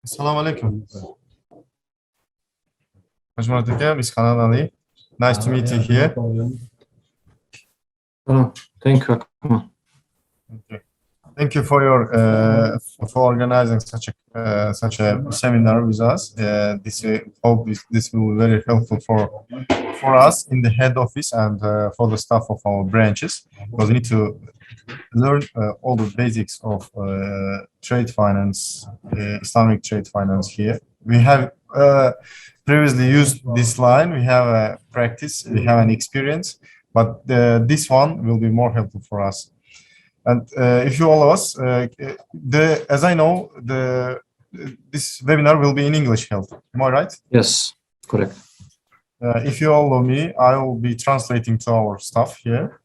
Assalamu alaikum. Miss Hanan Ali. Nice to meet you here. Oh, thank you. Okay. Thank you for your for organizing such a seminar with us. Hope this will be very helpful for us in the head office and for the staff of our branches, because we need to learn all the basics of trade finance, Islamic trade finance here. We have previously used this line. We have a practice. We have an experience, but this one will be more helpful for us. And if you allow us, as I know, this webinar will be in English held. Am I right? Yes, correct. If you allow me, I will be translating to our staff here.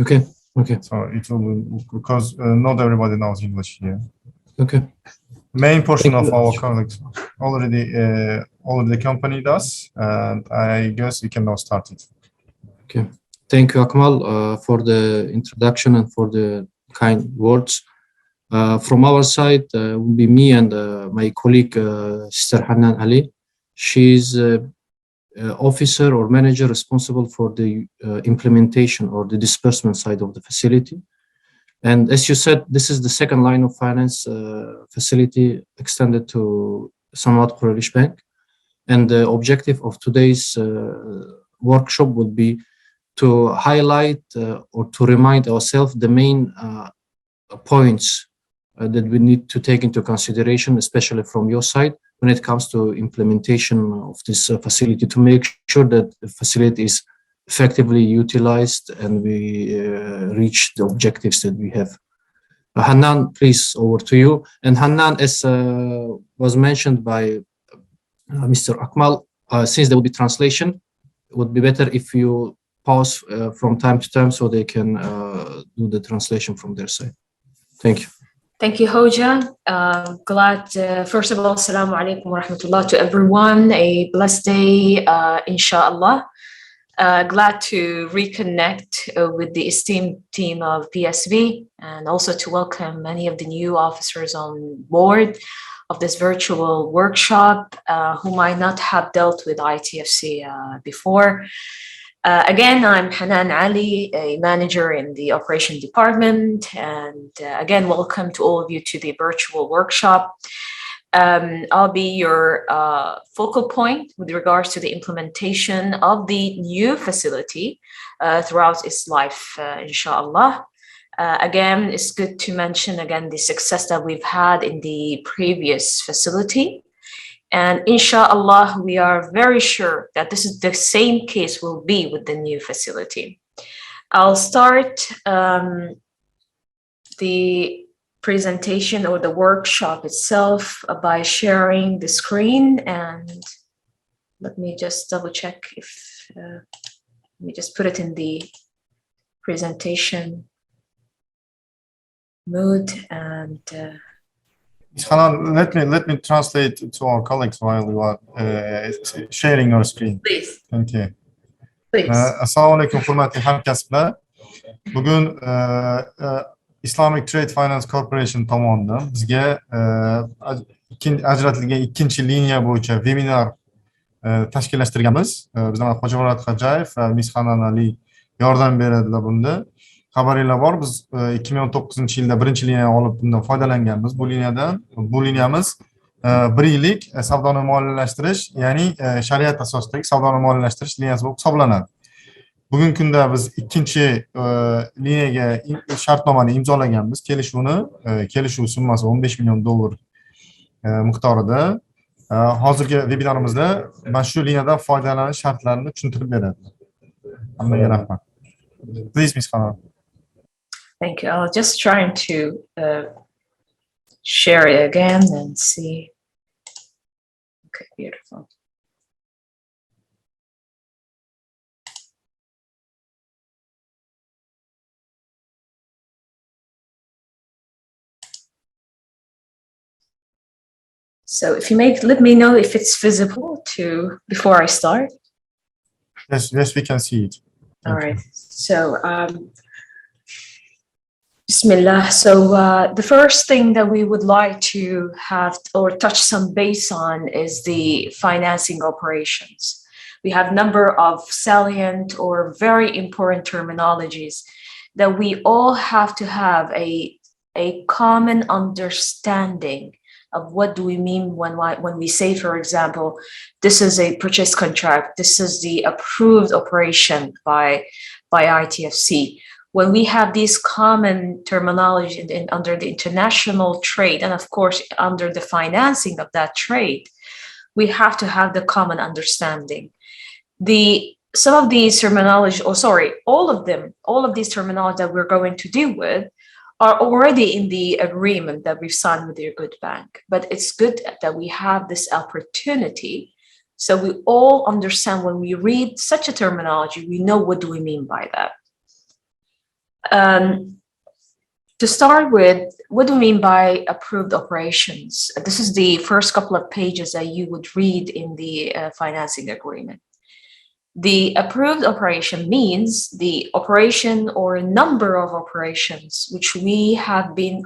Okay. Okay. So it will be, because not everybody knows English here. Okay. Main portion of our colleagues already the company does, and I guess we can now start it. Okay. Thank you, Akmal, for the introduction and for the kind words. From our side, will be me and my colleague, Sister Hanan Ali. She's officer or manager responsible for the implementation or the disbursement side of the facility. And as you said, this is the second line of finance facility extended to Samad Quraysh Bank. And the objective of today's workshop would be to highlight or to remind ourselves the main points that we need to take into consideration, especially from your side, when it comes to implementation of this facility, to make sure that the facility is effectively utilized and we reach the objectives that we have. Hanan, please, over to you. And Hanan, as was mentioned by Mr. Akmal, since there will be translation, it would be better if you pause from time to time so they can do the translation from their side. Thank you. Thank you, Hoja. Glad, first of all, Assalamu alaikum wa rahmatullah to everyone. A blessed day, inshallah. Glad to reconnect with the esteemed team of PSV and also to welcome many of the new officers on board of this virtual workshop who might not have dealt with ITFC before. Again, I'm Hanan Ali, a manager in the operation department, and again, welcome to all of you to the virtual workshop. I'll be your focal point with regards to the implementation of the new facility throughout its life, inshallah. Again, it's good to mention again the success that we've had in the previous facility. And inshallah, we are very sure that this is the same case will be with the new facility. I'll start the presentation or the workshop itself by sharing the screen, and let me just double check if, let me just put it in the presentation mode and Hanan, let me translate to our colleagues while you are sharing your screen. Please. Thank you. Please. Assalomu alaykum, hurmatli hamkasblar. Bugun Islamic Trade Finance Corporation tomonidan bizga ajratilgan ikkinchi liniya bo'yicha webinar tashkillashtirganmiz. Bizdan Hojimurat Xo'jayev va Miss Hanan Ali yordam beradilar bunda. Xabaringlar bor, biz 2019-yilda birinchi liniyani olib bundan foydalanganmiz. Bu liniyamiz 1 yillik savdoni moliyalashtirish, ya'ni shariat asosidagi savdoni moliyalashtirish liniyasi bo'lib hisoblanadi. Bugungi kunda biz ikkinchi liniyaga shartnomani imzolaganmiz. Kelishuv summasi $15 million miqdorida. Hozirgi vebinarimizda mana shu liniyadan foydalanish shartlarini tushuntirib beradi. Hammaga rahmat. Please, Ms. Khan. Thank you. I'll just try to share it again and see. Okay, beautiful. So if you let me know if it's visible before I start. Yes, we can see it. All right. So Bismillah. So the first thing that we would like to have or touch some base on is the financing operations. We have number of salient or very important terminologies that we all have to have a common understanding of what do we mean when we say, for example, this is a purchase contract, this is the approved operation by ITFC. When we have these common terminology under the international trade, and of course under the financing of that trade, we have to have the common understanding. Some of these terminology, all of these terminology that we're going to deal with are already in the agreement that we've signed with your good bank. But it's good that we have this opportunity so we all understand when we read such a terminology, we know what do we mean by that. To start with, what do we mean by approved operations? This is the first couple of pages that you would read in the financing agreement. The approved operation means the operation or a number of operations which have been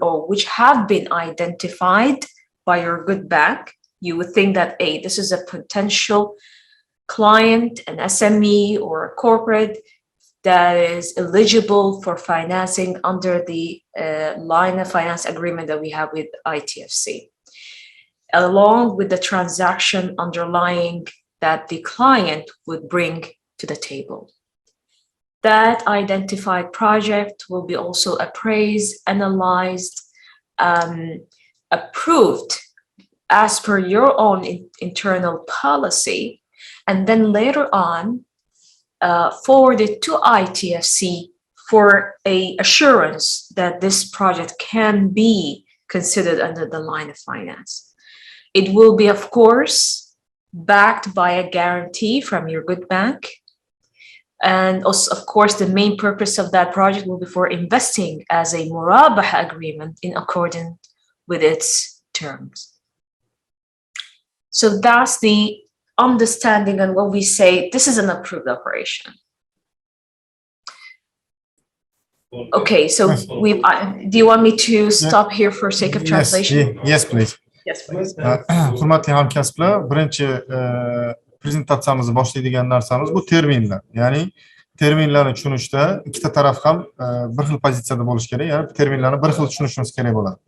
identified by your good bank. You would think that, this is a potential client, an SME or a corporate that is eligible for financing under the line of finance agreement that we have with ITFC, along with the transaction underlying that the client would bring to the table. That identified project will be also appraised, analyzed, approved as per your own internal policy, and then later on forwarded to ITFC for a assurance that this project can be considered under the line of finance. It will be, of course, backed by a guarantee from your good bank. And also, of course, the main purpose of that project will be for investing as a murabaha agreement in accordance with its terms. So that's the understanding and when we say this is an approved operation. Okay, so do you want me to stop here for sake of translation? Yes, please. Yes, please. Hurmatli hamkasblar, birinchi prezentatsiyamizni boshlaydigan narsamiz bu terminlar. Ya'ni terminlarni tushunishda ikkita taraf ham bir xil pozitsiyada bo'lish kerak. Ya'ni terminlarni bir xil tushunishimiz kerak bo'ladi.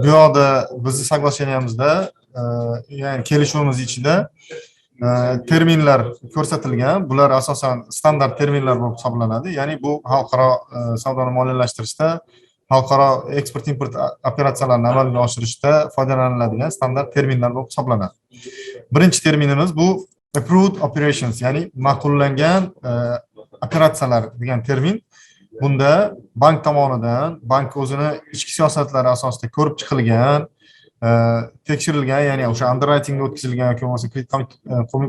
Bu yoqda bizning soglasheniямizda, ya'ni kelishuvimiz ichida terminlar ko'rsatilgan. Bular asosan standart terminlar bo'lib hisoblanadi. Ya'ni bu xalqaro savdoni moliyalashtirishda, xalqaro eksport-import operatsiyalarini amalga oshirishda foydalaniladigan standart terminlar bo'lib hisoblanadi. Birinchi terminimiz bu approved operations, ya'ni ma'qullangan operatsiyalar degan termin. Bunda bank tomonidan, bank o'zini ichki siyosatlari asosida ko'rib chiqilgan, tekshirilgan, ya'ni o'sha underwritingga o'tkazilgan yoki bo'lmasa kredit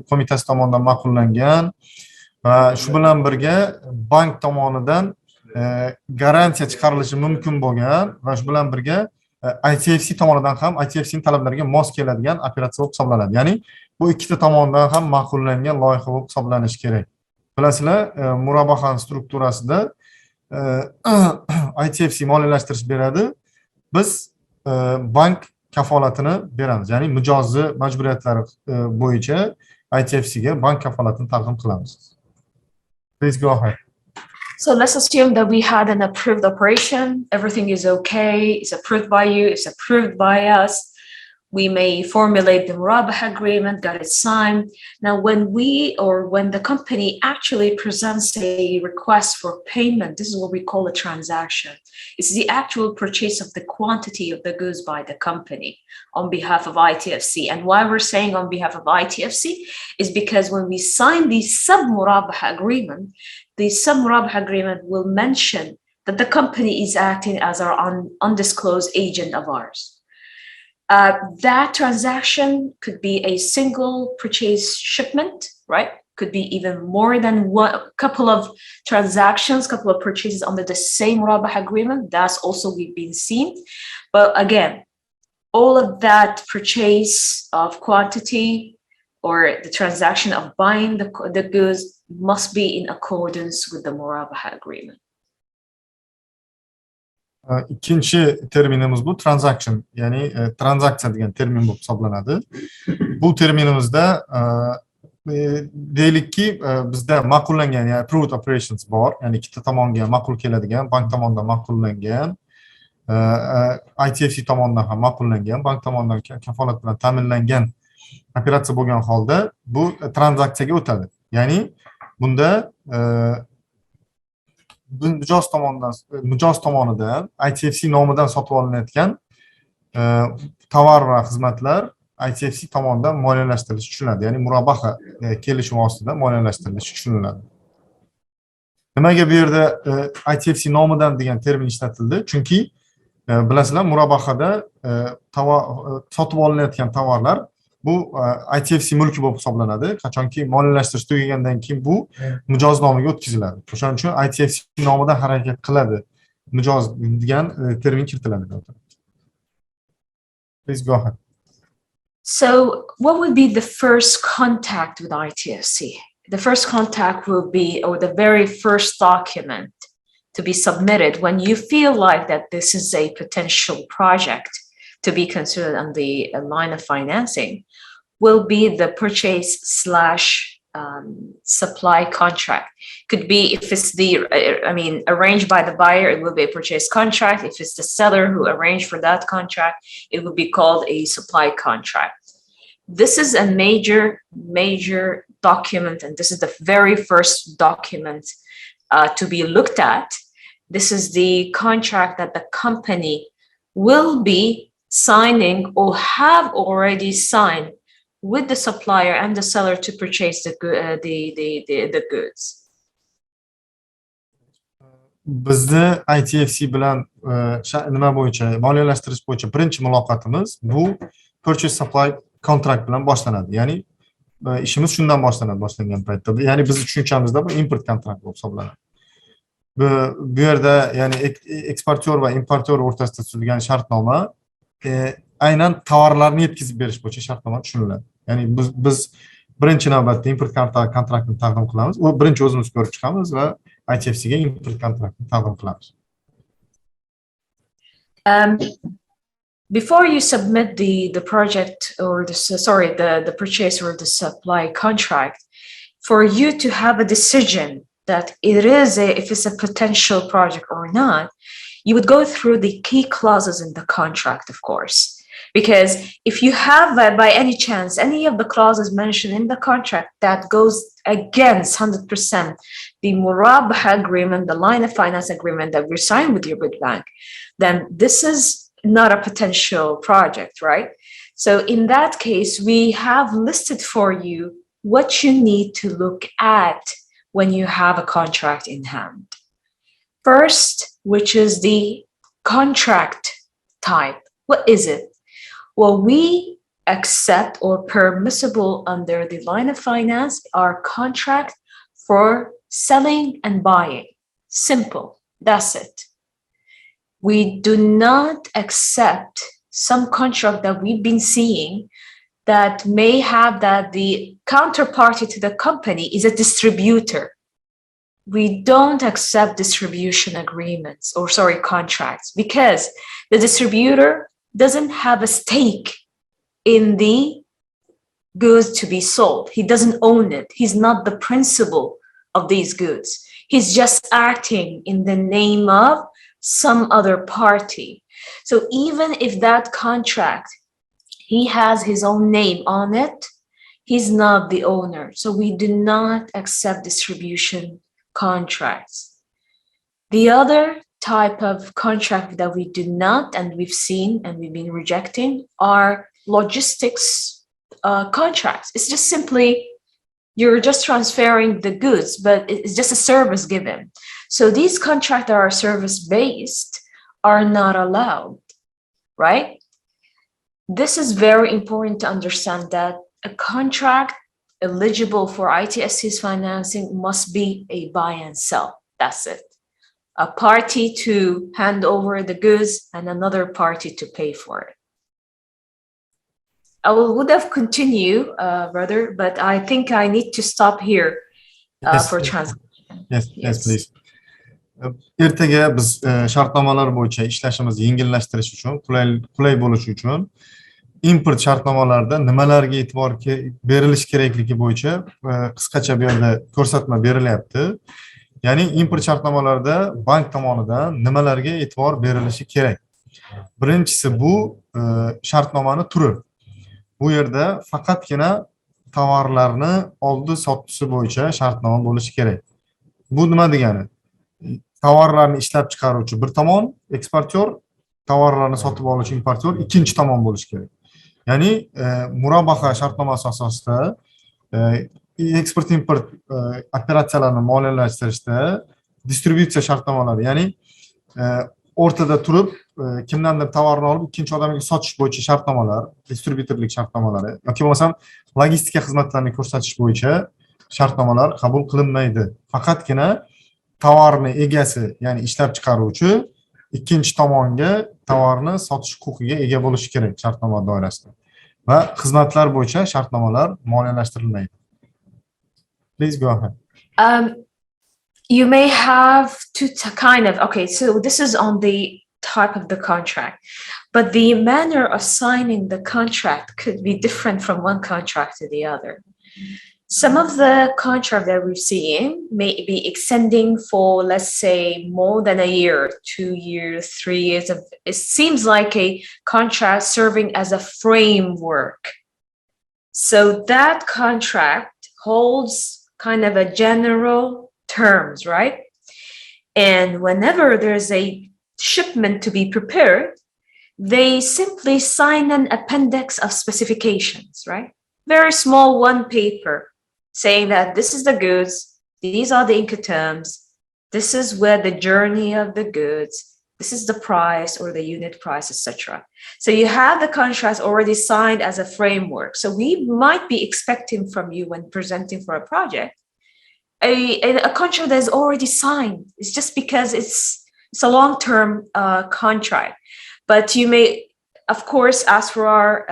qo'mitasi tomonidan ma'qullangan va shu bilan birga bank tomonidan garantiya chiqarilishi mumkin bo'lgan va shu bilan birga ITFC tomonidan ham ITFC ning talablariga mos keladigan operatsiya bo'lib hisoblanadi. Ya'ni bu ikkita tomonidan ham ma'qullangan loyiha bo'lib hisoblanishi kerak. Bilasizlar, murabaha strukturasida ITFC moliyalashtirish beradi. Biz bank kafolatini beramiz. Ya'ni mijozli majburiyatlari bo'yicha ITFC ga bank kafolatini taqdim qilamiz. Please go ahead. So let's assume that we had an approved operation. Everything is okay. It's approved by you. It's approved by us. We may formulate the murabaha agreement, got it signed. Now, when the company actually presents a request for payment, this is what we call a transaction. It's the actual purchase of the quantity of the goods by the company on behalf of ITFC. And why we're saying on behalf of ITFC is because when we sign the sub-murabaha agreement, the sub-murabaha agreement will mention that the company is acting as our undisclosed agent of ours. That transaction could be a single purchase shipment, right? Could be even more than one, couple of transactions, couple of purchases under the same murabaha agreement. That's also we've been seeing. But again, all of that purchase of quantity or the transaction of buying the goods must be in accordance with the murabaha agreement. İkinci terminimiz bu transaction, ya'ni transaksiya degan termin bo'lib hisoblanadi. Bu terminimizda deylikki bizda ma'qullangan, ya'ni approved operations bor, ya'ni ikkita tomonga ma'qul keladigan, bank tomonidan ma'qullangan, ITFC tomonidan ham ma'qullangan, bank tomonidan kafolat bilan ta'minlangan operatsiya bo'lgan holda bu tranzaksiyaga o'tadi. Ya'ni bunda mijoz tomonidan ITFC nomidan sotib olinayotgan tovar va xizmatlar ITFC tomonidan moliyalashtirilishi tushuniladi. Ya'ni murabaha kelishuv ostida moliyalashtirilishi tushuniladi. Nimaga bu yerda ITFC nomidan degan termin ishlatildi? Chunki bilasizlar, murabahada sotib olinayotgan tovarlar bu ITFC mulki bo'lib hisoblanadi. Qachonki moliyalashtirish tugagandan keyin bu mijoz nomiga o'tkaziladi. O'shaning uchun ITFC nomidan harakat qiladi. Mijoz degan termin kiritiladi. Please go ahead. So what would be the first contact with ITFC? The first contact will be, or the very first document to be submitted when you feel like that this is a potential project to be considered on the line of financing, will be the purchase/supply contract. Could be, if it's arranged by the buyer, it will be a purchase contract. If it's the seller who arranged for that contract, it will be called a supply contract. This is a major document, and this is the very first document to be looked at. This is the contract that the company will be signing or have already signed with the supplier and the seller to purchase the goods. Bizni ITFC bilan nima bo'yicha, moliyalashtirish bo'yicha birinchi muloqotimiz bu purchase supply contract bilan boshlanadi. Ya'ni ishimiz shundan boshlangan paytda. Ya'ni bizning tushunchamizda bu import kontrakt bo'lib hisoblanadi. Bu yerda ya'ni eksportyor va importyor o'rtasida tuzilgan shartnoma aynan tovarlarni yetkazib berish bo'yicha shartnoma tushuniladi. Ya'ni biz birinchi navbatda import kontraktini taqdim qilamiz. U birinchi o'zimiz ko'rib chiqamiz va ITFC ga import kontraktini taqdim qilamiz. Before you submit the project or the purchase or the supply contract, for you to have a decision that if it's a potential project or not, you would go through the key clauses in the contract, of course. Because if you have, by any chance, any of the clauses mentioned in the contract that goes against 100% the murabaha agreement, the line of finance agreement that we signed with your good bank, then this is not a potential project, right? So in that case, we have listed for you what you need to look at when you have a contract in hand. First, which is the contract type. What is it? Well, we accept or permissible under the line of finance our contract for selling and buying. Simple. That's it. We do not accept some contract that we've been seeing that may have that the counterparty to the company is a distributor. We don't accept distribution agreements or contracts because the distributor doesn't have a stake in the goods to be sold. He doesn't own it. He's not the principal of these goods. He's just acting in the name of some other party. So even if that contract, he has his own name on it, he's not the owner. So we do not accept distribution contracts. The other type of contract that we do not, and we've seen and we've been rejecting, are logistics contracts. It's just simply, you're just transferring the goods, but it's just a service given. So these contracts that are service-based are not allowed, right? This is very important to understand that a contract eligible for ITSC's financing must be a buy and sell. That's it. A party to hand over the goods and another party to pay for it. I would have continued, brother, but I think I need to stop here for translation. Yes, please. ertaga biz shartnomalar bo'yicha ishlashimizni yengillashtirish uchun, qulay bo'lishi uchun import shartnomalarida nimalarga e'tibor berilishi kerakligi bo'yicha qisqacha bu yerda ko'rsatma berilyapti. Ya'ni import shartnomalarida bank tomonidan nimalarga e'tibor berilishi kerak. Birinchisi bu shartnomani turi. Bu yerda faqatgina tovarlarni oldi sotuvchi bo'yicha shartnoma bo'lishi kerak. Bu nima degani? Tovarlarni ishlab chiqaruvchi bir tomon, eksportyor, tovarlarni sotib oluvchi importyor ikkinchi tomon bo'lishi kerak. Ya'ni murabbaha shartnomasi asosida eksport import operatsiyalarini moliyalashtirishda distributsiya shartnomalari, ya'ni o'rtada turib kimdandir tovarni olib ikkinchi odamga sotish bo'yicha shartnomalar, distributorlik shartnomalari yoki bo'lmasam logistika xizmatlarini ko'rsatish bo'yicha shartnomalar qabul qilinmaydi. Faqatgina tovarni egasi, ya'ni ishlab chiqaruvchi ikkinchi tomonga tovarni sotish huquqiga ega bo'lishi kerak shartnoma doirasida. Va xizmatlar bo'yicha shartnomalar moliyalashtirilmaydi. Please go ahead. You may have to kind of, okay, so this is on the type of the contract, but the manner of signing the contract could be different from one contract to the other. Some of the contract that we're seeing may be extending for, let's say, more than a year, 2 years, 3 years. It seems like a contract serving as a framework. So that contract holds kind of a general terms, right? And whenever there's a shipment to be prepared, they simply sign an appendix of specifications, right? Very small one paper saying that this is the goods, these are the Incoterms, this is where the journey of the goods, this is the price or the unit price, etc. So you have the contract already signed as a framework. So we might be expecting from you when presenting for a project, a contract that is already signed. It's just because it's a long-term contract. But you may, of course, ask for our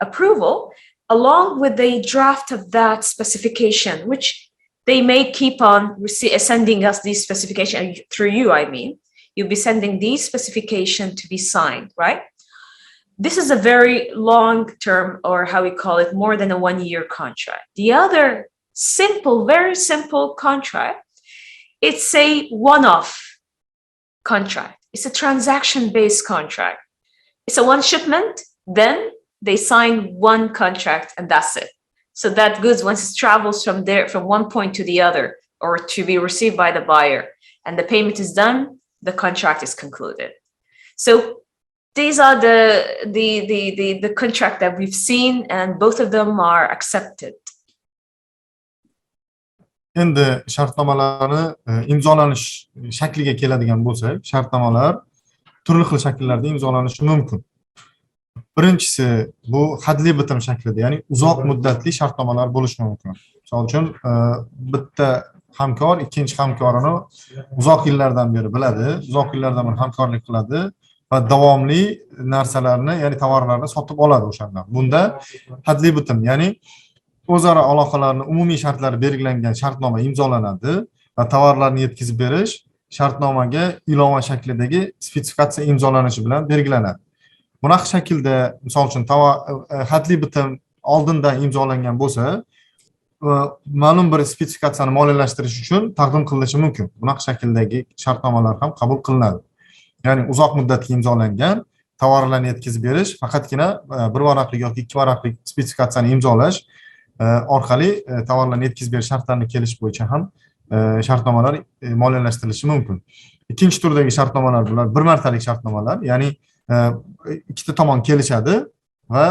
approval along with the draft of that specification, which they may keep on sending us these specifications through you, I mean. You'll be sending these specifications to be signed, right? This is a very long-term, or how we call it, more than a 1-year contract. The other simple, very simple contract, it's a one-off contract. It's a transaction-based contract. It's a one shipment, then they sign one contract and that's it. So that goods, once it travels from one point to the other, or to be received by the buyer, and the payment is done, the contract is concluded. So these are the contract that we've seen, and both of them are accepted. Endi shartnomalarni imzolanish shakliga keladigan bo'lsak, shartnomalar turli xil shakllarda imzolanishi mumkin. Birinchisi bu hadli bitim shaklida, ya'ni uzoq muddatli shartnomalar bo'lishi mumkin. Misol uchun bitta hamkor ikkinchi hamkorini uzoq yillardan beri biladi, uzoq yillardan beri hamkorlik qiladi va davomli narsalarni, ya'ni tovarlarni sotib oladi o'shandan. Bunda hadli bitim, ya'ni o'zaro aloqalarning umumiy shartlari belgilangan shartnoma imzolanadi va tovarlarni yetkazib berish shartnomaga ilova shaklidagi spetsifikatsiya imzolanishi bilan belgilanadi. Bunaqa shaklda, misol uchun, hadli bitim oldindan imzolangan bo'lsa, ma'lum bir spetsifikatsiyani moliyalashtirish uchun taqdim qilinishi mumkin. Bunaqa shakldagi shartnomalar ham qabul qilinadi. Ya'ni uzoq muddatli imzolangan tovarlarni yetkazib berish faqatgina bir varaqlik yoki ikki varaqlik spetsifikatsiyani imzolash orqali tovarlarni yetkazib berish shartlarini kelish bo'yicha ham shartnomalar moliyalashtirilishi mumkin. Ikkinchi turdagi shartnomalar bular bir martalik shartnomalar, ya'ni ikkita tomon kelishadi va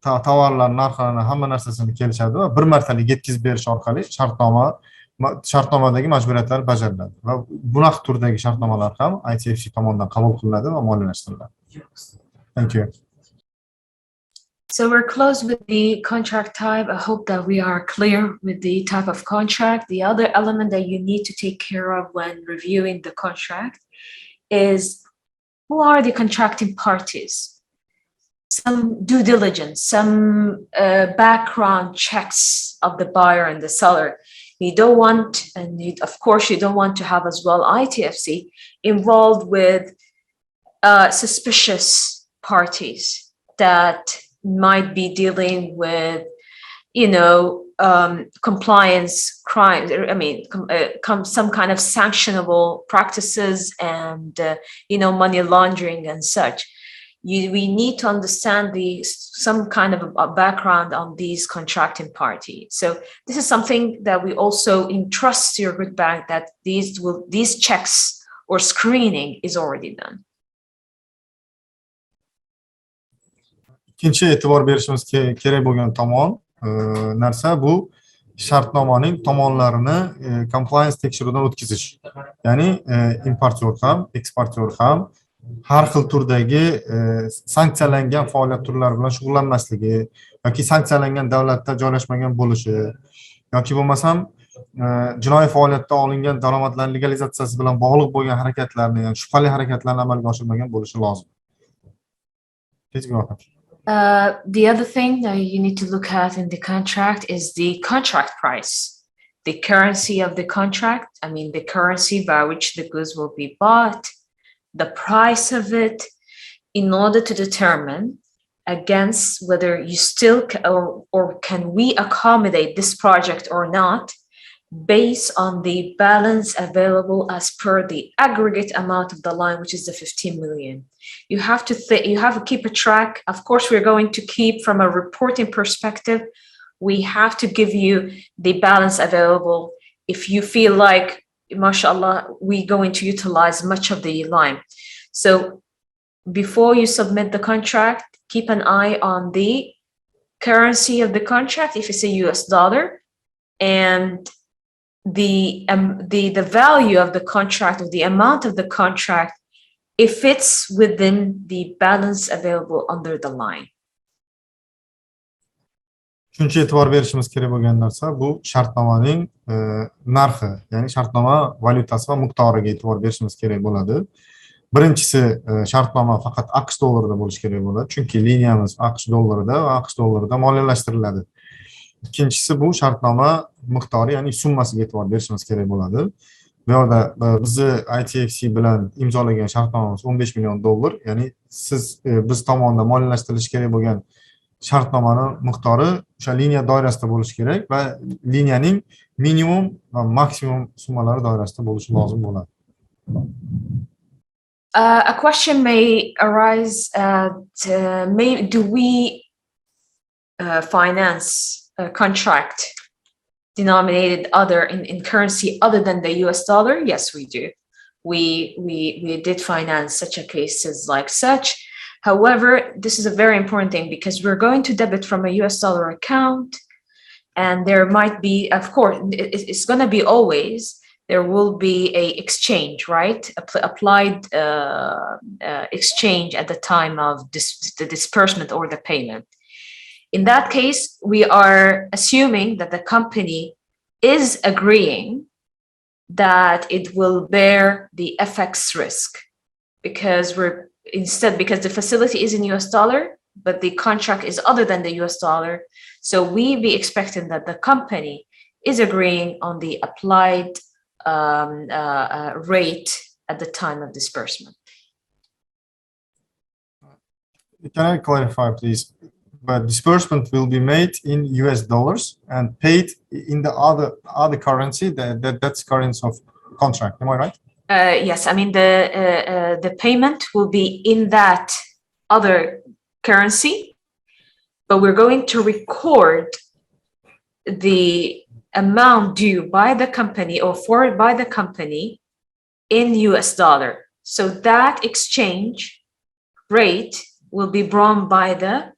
tovarlar narxini, hamma narsasini kelishadi va bir martalik yetkazib berish orqali shartnomadagi majburiyatlar bajariladi va bunaqa turdagi shartnomalar ham ITFC tomonidan qabul qilinadi va moliyalashtiriladi. Thank you. So we're close with the contract type. I hope that we are clear with the type of contract. The other element that you need to take care of when reviewing the contract is who are the contracting parties? Some due diligence, some background checks of the buyer and the seller. You don't want, and of course, you don't want to have as well ITFC involved with suspicious parties that might be dealing with, compliance crimes. I mean, some kind of sanctionable practices and, money laundering and such. We need to understand some kind of a background on these contracting parties. So this is something that we also entrust to your good bank, that these checks or screening is already done. Ikkinchi e'tibor berishimiz kerak bo'lgan narsa bu shartnomaning tomonlarini compliance tekshiruvdan o'tkazish. Ya'ni importyor ham, eksportyor ham har xil turdagi sanksiyalangan faoliyat turlari bilan shug'ullanmasligi yoki sanksiyalangan davlatda joylashmagan bo'lishi yoki bo'lmasam jinoiy faoliyatda olingan daromadlarning legalizatsiyasi bilan bog'liq bo'lgan harakatlarni, ya'ni shubhali harakatlarni amalga oshirmagan bo'lishi lozim. The other thing that you need to look at in the contract is the contract price, the currency of the contract. I mean, the currency by which the goods will be bought, the price of it, in order to determine against whether you still or can we accommodate this project or not, based on the balance available as per the aggregate amount of the line, which is the 15 million. You have to keep a track. Of course, we're going to keep from a reporting perspective. We have to give you the balance available. If you feel like, mashallah, we're going to utilize much of the line. So before you submit the contract, keep an eye on the currency of the contract, if it's a US dollar, and the value of the contract, or the amount of the contract, if it's within the balance available under the line. Uchinchi e'tibor berishimiz kerak bo'lgan narsa bu shartnomaning narxi, ya'ni shartnoma valyutasi va miqdoriga e'tibor berishimiz kerak bo'ladi. Birinchisi, shartnoma faqat AQSh dollarida bo'lishi kerak bo'ladi, chunki liniyamiz AQSh dollarida va AQSh dollarida moliyalashtiriladi. Ikkinchisi bu shartnoma miqdori, ya'ni summasiga e'tibor berishimiz kerak bo'ladi. Bu yerda bizni ITFC bilan imzolagan shartnomamiz $15 million, ya'ni biz tomonidan moliyalashtirilishi kerak bo'lgan shartnomaning miqdori o'sha liniya doirasida bo'lishi kerak va liniyaning minimum va maksimum summalari doirasida bo'lishi lozim bo'ladi. A question may arise, do we finance a contract denominated in currency other than the US dollar? Yes, we do. We did finance such a cases like such. However, this is a very important thing because we're going to debit from a US dollar account, and there might be, of course, it's going to be always, there will be a exchange, right? Applied exchange at the time of the disbursement or the payment. In that case, we are assuming that the company is agreeing that it will bear the FX risk because because the facility is in US dollar, but the contract is other than the US dollar. So we be expecting that the company is agreeing on the applied rate at the time of disbursement. Can I clarify, please? But disbursement will be made in US dollars and paid in the other currency, that's currency of contract. Am I right? Yes, I mean the payment will be in that other currency, but we're going to record the amount due by the company or forwarded by the company in US dollar. So that exchange rate will be borne by the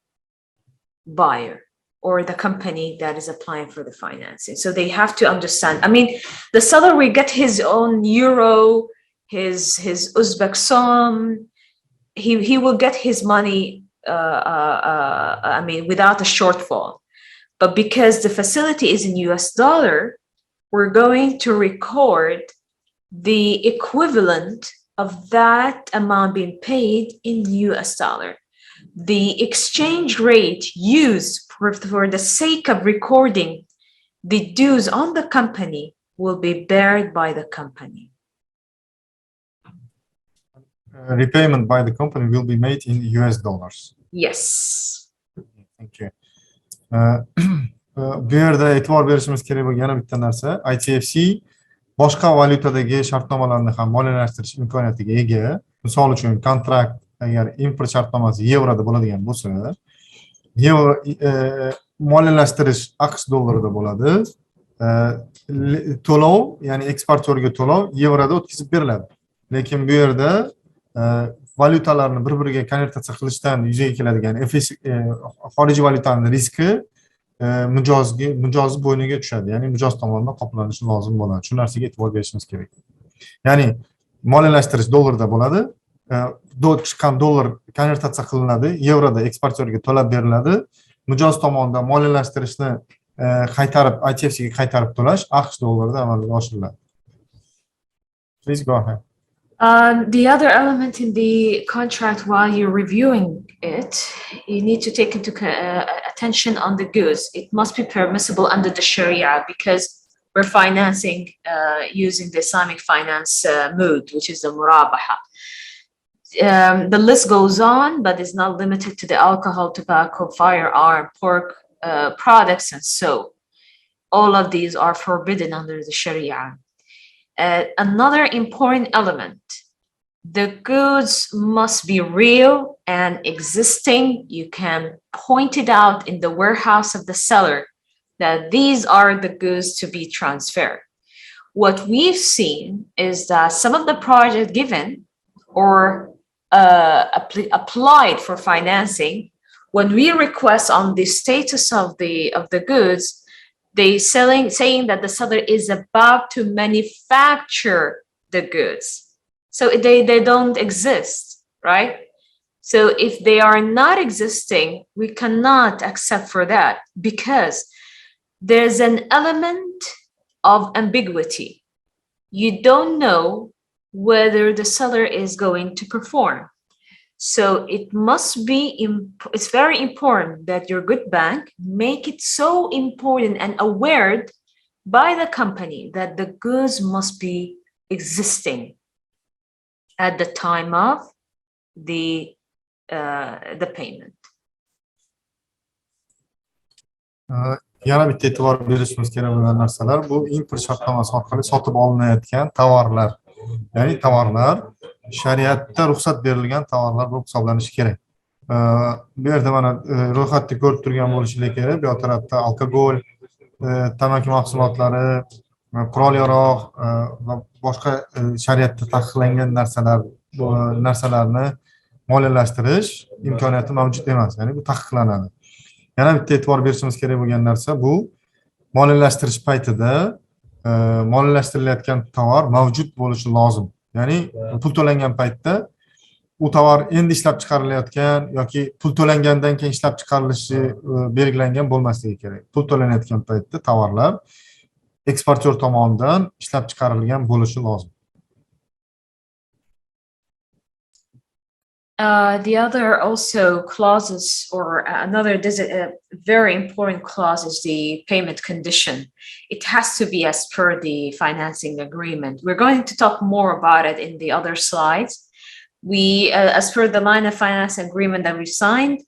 buyer or the company that is applying for the financing. So they have to understand. I mean, the seller will get his own euro, his Uzbek som. He will get his money. I mean, without a shortfall. But because the facility is in US dollar, we're going to record the equivalent of that amount being paid in US dollar. The exchange rate used for the sake of recording the dues on the company will be borne by the company. Repayment by the company will be made in US dollars. Yes. Thank you. Bu yerda e'tibor berishimiz kerak bo'lgan yana bitta narsa, ITFC boshqa valyutadagi shartnomalarni ham moliyalashtirish imkoniyatiga ega. Misol uchun, kontrakt agar import shartnomasi yevroda bo'ladigan bo'lsa, yevro moliyalashtirish AQSh dollarida bo'ladi. To'lov, ya'ni eksportyorga to'lov yevroda o'tkazib beriladi. Lekin bu yerda valyutalarni bir-biriga konvertatsiya qilishdan yuzaga keladigan xorijiy valyutaning riski mijoz bo'yniga tushadi, ya'ni mijoz tomonidan qoplanishi lozim bo'ladi. Shu narsaga e'tibor berishimiz kerak. Ya'ni moliyalashtirish dollarda bo'ladi, chiqqan dollar konvertatsiya qilinadi, yevroda eksportyorga to'lab beriladi. Mijoz tomonidan moliyalashtirishni qaytarib ITFCga qaytarib to'lash AQSh dollarida amalga oshiriladi. Please go ahead. The other element in the contract, while you're reviewing it, you need to take into attention on the goods. It must be permissible under the Sharia because we're financing using the Islamic finance mode, which is the murabaha. The list goes on, but it's not limited to the alcohol, tobacco, firearm, pork products, and so. All of these are forbidden under the Sharia. Another important element, the goods must be real and existing. You can point it out in the warehouse of the seller that these are the goods to be transferred. What we've seen is that some of the projects given or applied for financing, when we request on the status of the goods, they saying that the seller is about to manufacture the goods. So they don't exist, right? So if they are not existing, we cannot accept for that because there's an element of ambiguity. You don't know whether the seller is going to perform. So it must be, it's very important that your good bank make it so important and aware by the company that the goods must be existing at the time of the payment. Yana bitta e'tibor berishimiz kerak bo'lgan narsalar bu import shartnomasi orqali sotib olinayotgan tovarlar. Ya'ni tovarlar shariatda ruxsat berilgan tovarlar bo'lib hisoblanishi kerak. Bu yerda mana ro'yxatda ko'rib turgan bo'lishingiz kerak. Bu tarafda alkogol, tamaki mahsulotlari, qurol-yarog' va boshqa shariatda taqiqlangan narsalarni moliyalashtirish imkoniyati mavjud emas. Ya'ni bu taqiqlanadi. Yana bitta e'tibor berishimiz kerak bo'lgan narsa bu moliyalashtirish paytida moliyalashtiriladigan tovar mavjud bo'lishi lozim. Ya'ni pul to'langan paytda u tovar endi ishlab chiqarilayotgan yoki pul to'langandan keyin ishlab chiqarilishi belgilangan bo'lmasligi kerak. Pul to'lanayotgan paytda tovarlar eksportyor tomonidan ishlab chiqarilgan bo'lishi lozim. The other also clauses or another very important clause is the payment condition. It has to be as per the financing agreement. We're going to talk more about it in the other slides. We, as per the line of finance agreement that we signed,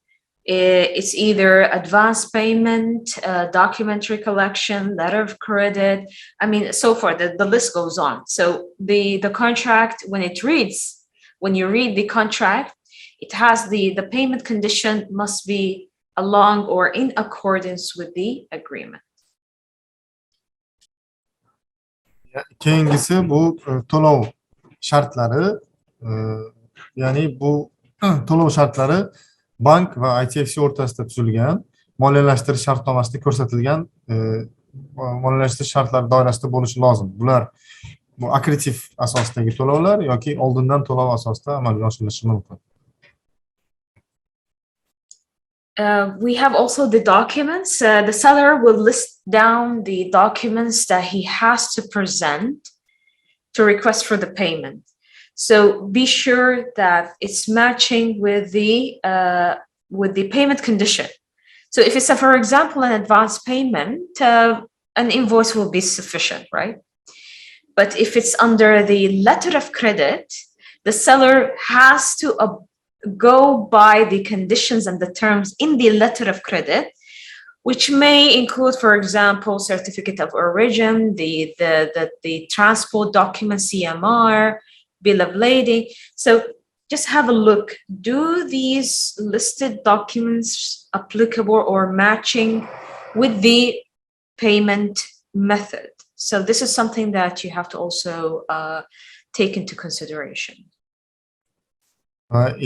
it's either advance payment, documentary collection, letter of credit, I mean, so forth. The list goes on. So the contract, when you read the contract, it has the payment condition must be along or in accordance with the agreement. Keyingisi bu to'lov shartlari, ya'ni bu to'lov shartlari bank va ITFC o'rtasida tuzilgan moliyalashtirish shartnomasida ko'rsatilgan moliyalashtirish shartlari doirasida bo'lishi lozim. Bular bu akkreditiv asosidagi to'lovlar yoki oldindan to'lov asosida amalga oshirilishi mumkin. We have also the documents. The seller will list down the documents that he has to present to request for the payment. So be sure that it's matching with the payment condition. So if it's, for example, an advance payment, an invoice will be sufficient, right? But if it's under the letter of credit, the seller has to go by the conditions and the terms in the letter of credit, which may include, for example, certificate of origin, the transport document, CMR, bill of lading. So just have a look. Do these listed documents applicable or matching with the payment method? So this is something that you have to also take into consideration.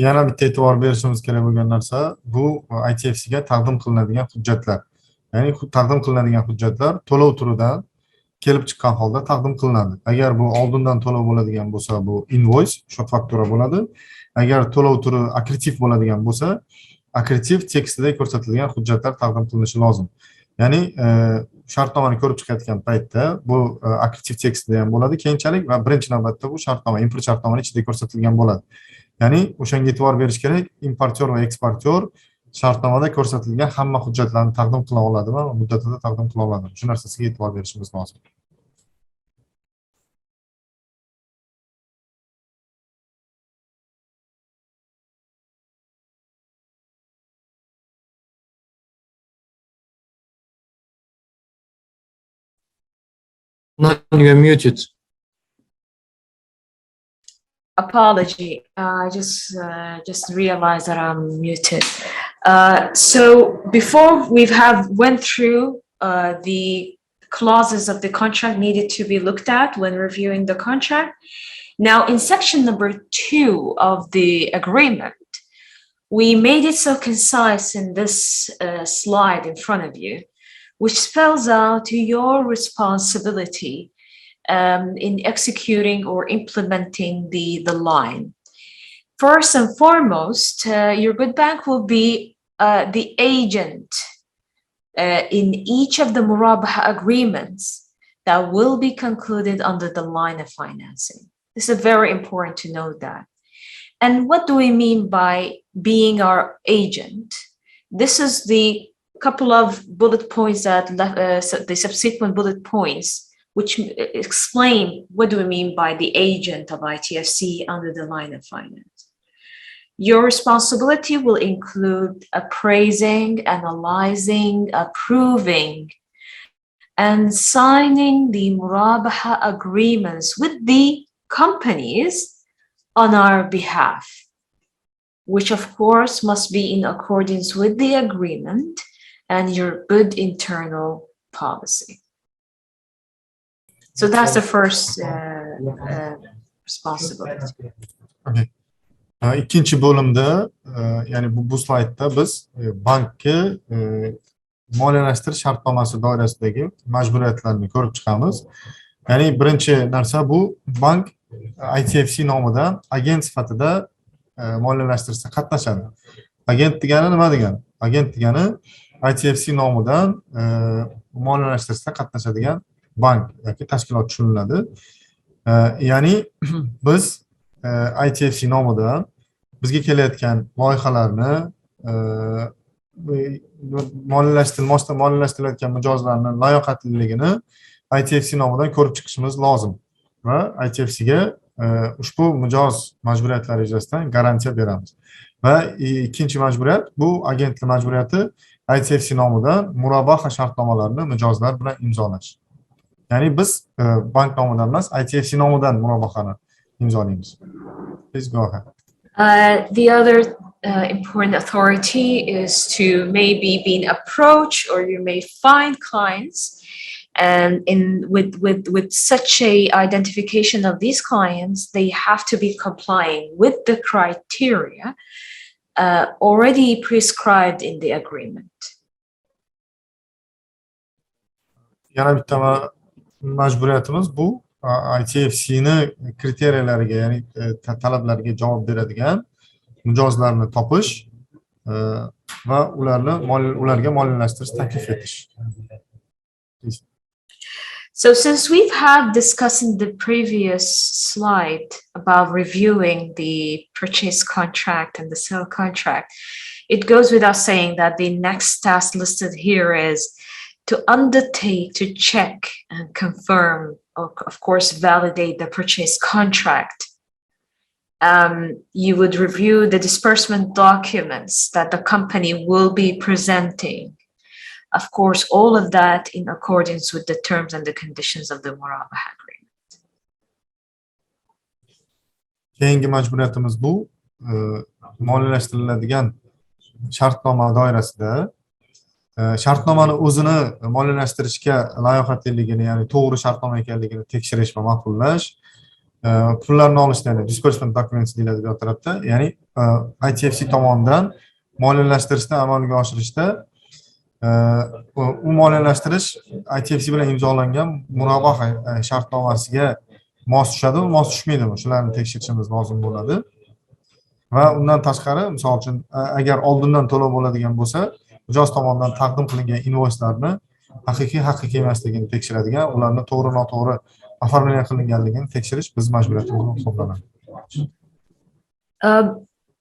Yana bitta e'tibor berishimiz kerak bo'lgan narsa bu ITFC ga taqdim qilinadigan hujjatlar. Ya'ni taqdim qilinadigan hujjatlar to'lov turidan kelib chiqqan holda taqdim qilinadi. Agar bu oldindan to'lov bo'ladigan bo'lsa, bu invoice, short faktura bo'ladi. Agar to'lov turi akkreditiv bo'ladigan bo'lsa, akkreditiv tekstida ko'rsatilgan hujjatlar taqdim qilinishi lozim. Ya'ni shartnomani ko'rib chiqayotgan paytda bu akkreditiv tekstida ham bo'ladi keyinchalik va birinchi navbatda bu shartnoma, import shartnomani ichida ko'rsatilgan bo'ladi. Ya'ni o'shanga e'tibor berish kerak, importyor va eksportyor shartnomada ko'rsatilgan hamma hujjatlarni taqdim qila oladimi va muddatida taqdim qila oladimi? Shu narsasiga e'tibor berishimiz lozim. No, you're muted. Apology. I just realized that I'm muted. So before went through the clauses of the contract needed to be looked at when reviewing the contract. Now in section number 2 of the agreement, we made it so concise in this slide in front of you, which spells out your responsibility in executing or implementing the line. First and foremost, your good bank will be the agent in each of the murabaha agreements that will be concluded under the line of financing. This is very important to note that. And what do we mean by being our agent? This is the couple of bullet points that the subsequent bullet points which explain what do we mean by the agent of ITFC under the line of finance. Your responsibility will include appraising, analyzing, approving, and signing the murabaha agreements with the companies on our behalf, which of course must be in accordance with the agreement and your good internal policy. So that's the first responsibility. Okay. İkinci bo'limda, ya'ni bu slaydda biz bankka moliyalashtirish shartnomasi doirasidagi majburiyatlarni ko'rib chiqamiz. Ya'ni birinchi narsa bu bank ITFC nomidan agent sifatida moliyalashtirishda qatnashadi. Agent degani nima degani? Agent degani ITFC nomidan moliyalashtirishda qatnashadigan bank yoki tashkilot tushuniladi. Ya'ni biz ITFC nomidan bizga kelayotgan loyihalarni, moliyalashtirilgan mijozlarning layoqatliligini ITFC nomidan ko'rib chiqishimiz lozim va ITFC ga ushbu mijoz majburiyatlari yuzasidan garantiya beramiz. Va ikkinchi majburiyat bu agentlik majburiyati ITFC nomidan murabaha shartnomalarini mijozlar bilan imzolash. Ya'ni biz bank nomidan emas, ITFC nomidan murabahani imzolaymiz. Please go ahead. The other important authority is to maybe be an approach, or you may find clients, and with such a identification of these clients, they have to be complying with the criteria already prescribed in the agreement. Yana bitta majburiyatimiz bu ITFC'ni kriteriyalarga, ya'ni talablariga javob beradigan mijozlarni topish va ularga moliyalashtirish taklif etish. So since we've had discussed in the previous slide about reviewing the purchase contract and the sale contract, it goes without saying that the next task listed here is to undertake, to check and confirm, or of course validate the purchase contract. You would review the disbursement documents that the company will be presenting. Of course, all of that in accordance with the terms and the conditions of the Murabaha agreement. Keyingi majburiyatimiz bu moliyalashtiriladigan shartnoma doirasida shartnomani o'zini moliyalashtirishga layoqatliligini, ya'ni to'g'ri shartnoma ekanligini tekshirish va ma'qullash, pullarni olishda, ya'ni Disbursement Documents deyiladi bu tarafda, ya'ni ITFC tomonidan moliyalashtirishni amalga oshirishda u moliyalashtirish ITFC bilan imzolangan murabbaha shartnomasiga mos tushadimi, mos tushmaydimi, shularni tekshirishimiz lozim bo'ladi. Va undan tashqari, misol uchun, agar oldindan to'lov bo'ladigan bo'lsa, mijoz tomonidan taqdim qilingan invoyslarni haqiqiy emasligini tekshiradigan, ularni to'g'ri-noto'g'ri оформление qilinganligini tekshirish biz majburiyatimiz hisoblanadi.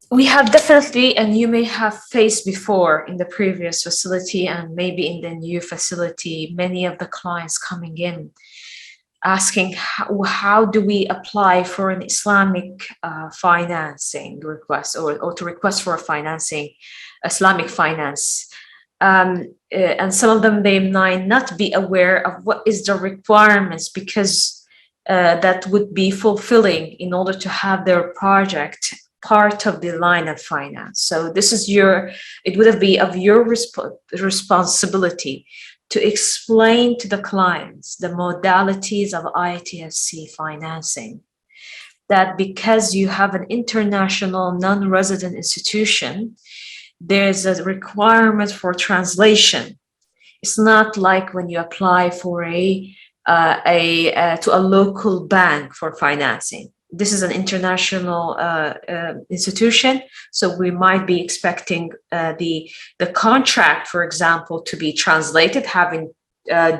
We have definitely, and you may have faced before in the previous facility and maybe in the new facility, many of the clients coming in asking how do we apply for an Islamic financing request or to request for a financing, Islamic finance. And some of them, they might not be aware of what is the requirements, because that would be fulfilling in order to have their project part of the line of finance. So this is it would be of your responsibility to explain to the clients the modalities of ITFC financing. That because you have an international non-resident institution, there's a requirement for translation. It's not like when you apply for to a local bank for financing. This is an international institution, so we might be expecting the contract, for example, to be translated, having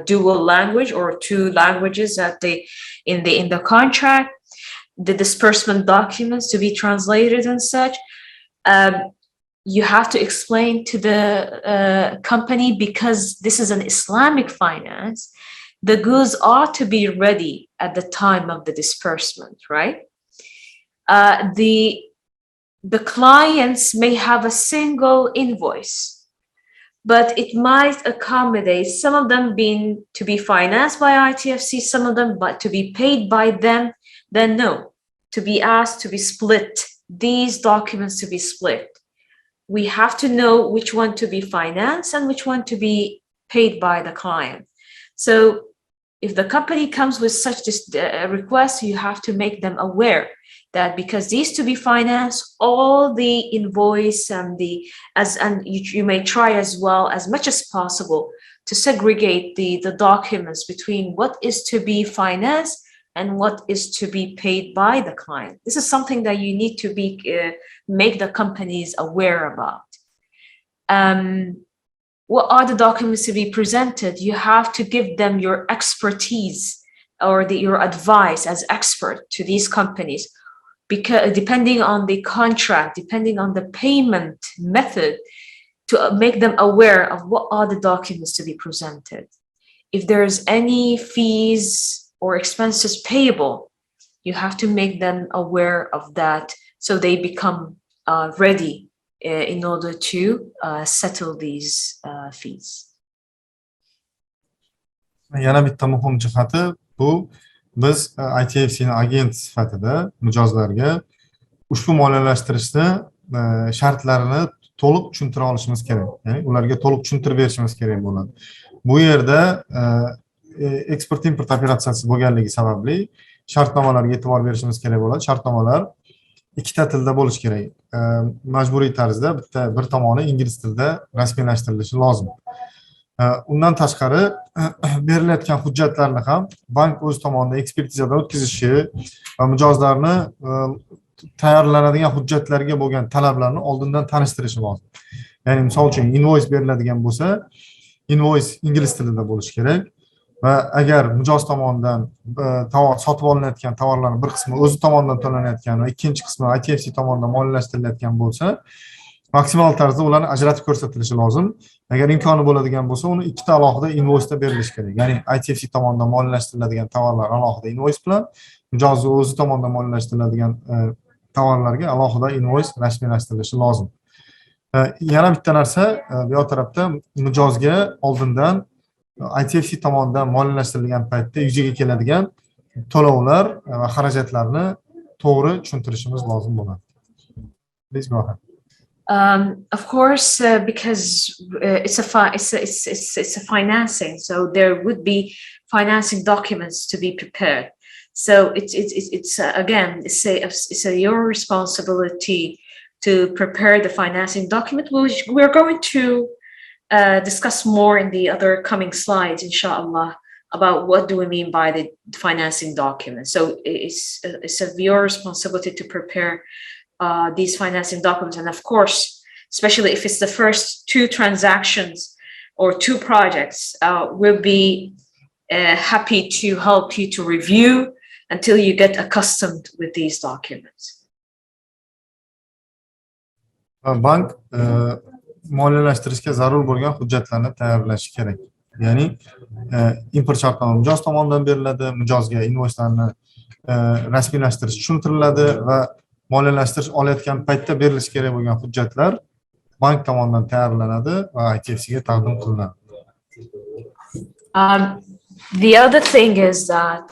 dual language or two languages in the contract, the disbursement documents to be translated and such. You have to explain to the company, because this is an Islamic finance, the goods ought to be ready at the time of the disbursement, right? The clients may have a single invoice, but it might accommodate some of them being to be financed by ITFC, some of them but to be paid by them. Then no, to be asked to be split, these documents to be split. We have to know which one to be financed and which one to be paid by the client. So if the company comes with such request, you have to make them aware that because these to be financed, all the invoice and you may try as well as much as possible to segregate the documents between what is to be financed and what is to be paid by the client. This is something that you need to make the companies aware about. What are the documents to be presented? You have to give them your expertise or your advice as expert to these companies, because depending on the contract, depending on the payment method, to make them aware of what are the documents to be presented. If there's any fees or expenses payable, you have to make them aware of that so they become ready in order to settle these fees. Yana bitta muhim jihati bu, biz ITFC'ni agent sifatida mijozlarga ushbu moliyalashtirishni shartlarini to'liq tushuntira olishimiz kerak. Ya'ni ularga to'liq tushuntirib berishimiz kerak bo'ladi. Bu yerda eksport import operatsiyasi bo'lganligi sababli shartnomalarga e'tibor berishimiz kerak bo'ladi. Shartnomalar ikkita tilda bo'lishi kerak. Majburiy tarzda bir tomoni ingliz tilida rasmiylashtirilishi lozim. Undan tashqari berilayotgan hujjatlarni ham bank o'z tomonidan ekspertizadan o'tkazishi va mijozlarni tayyorlanadigan hujjatlarga bo'lgan talablarni oldindan tanishtirishi lozim. Ya'ni misol uchun invoice beriladigan bo'lsa, invoice ingliz tilida bo'lishi kerak. Va agar mijoz tomonidan sotib olinayotgan tovarlarning bir qismi o'zi tomonidan to'lanayotgan va ikkinchi qismi ITFC tomonidan moliyalashtirilayotgan bo'lsa, maksimal tarzda ularni ajratib ko'rsatilishi lozim. Agar imkoni bo'ladigan bo'lsa, uni ikkita alohida invoysda berilishi kerak. Ya'ni ITFC tomonidan moliyalashtiriladigan tovarlar alohida invoys bilan, mijozni o'zi tomonidan moliyalashtiriladigan tovarlarga alohida invoys rasmiylashtirilishi lozim. Yana bitta narsa, bu yoq tarafda mijozga oldindan ITFC tomonidan moliyalashtirilgan paytda yuzaga keladigan to'lovlar va xarajatlarni to'g'ri tushuntirishimiz lozim bo'ladi. Please go ahead. Of course, because it's a financing, so there would be financing documents to be prepared. So it's again, it's your responsibility to prepare the financing document, which we're going to discuss more in the other coming slides, inshallah, about what do we mean by the financing document. So it's of your responsibility to prepare these financing documents, and of course, especially if it's the first two transactions or two projects, we'll be happy to help you to review until you get accustomed with these documents. Bank moliyalashtirishga zarur bo'lgan hujjatlarni tayyorlashi kerak. Ya'ni import shartnoma mijoz tomonidan beriladi, mijozga invoyslarni rasmiylashtirish tushuntiriladi va moliyalashtirish olayotgan paytda berilishi kerak bo'lgan hujjatlar bank tomonidan tayyorlanadi va ITFC ga taqdim qilinadi. The other thing is that,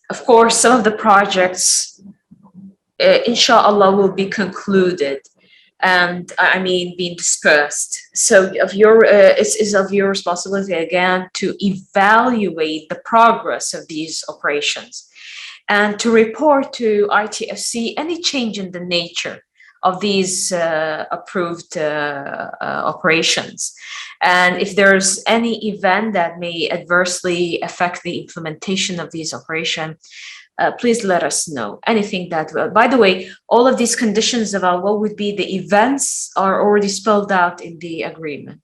of course, some of the projects, inshallah, will be concluded and being dispersed. So it's of your responsibility again to evaluate the progress of these operations and to report to ITFC any change in the nature of these approved operations. And if there's any event that may adversely affect the implementation of these operations, please let us know. Anything that, by the way, all of these conditions about what would be the events are already spelled out in the agreement.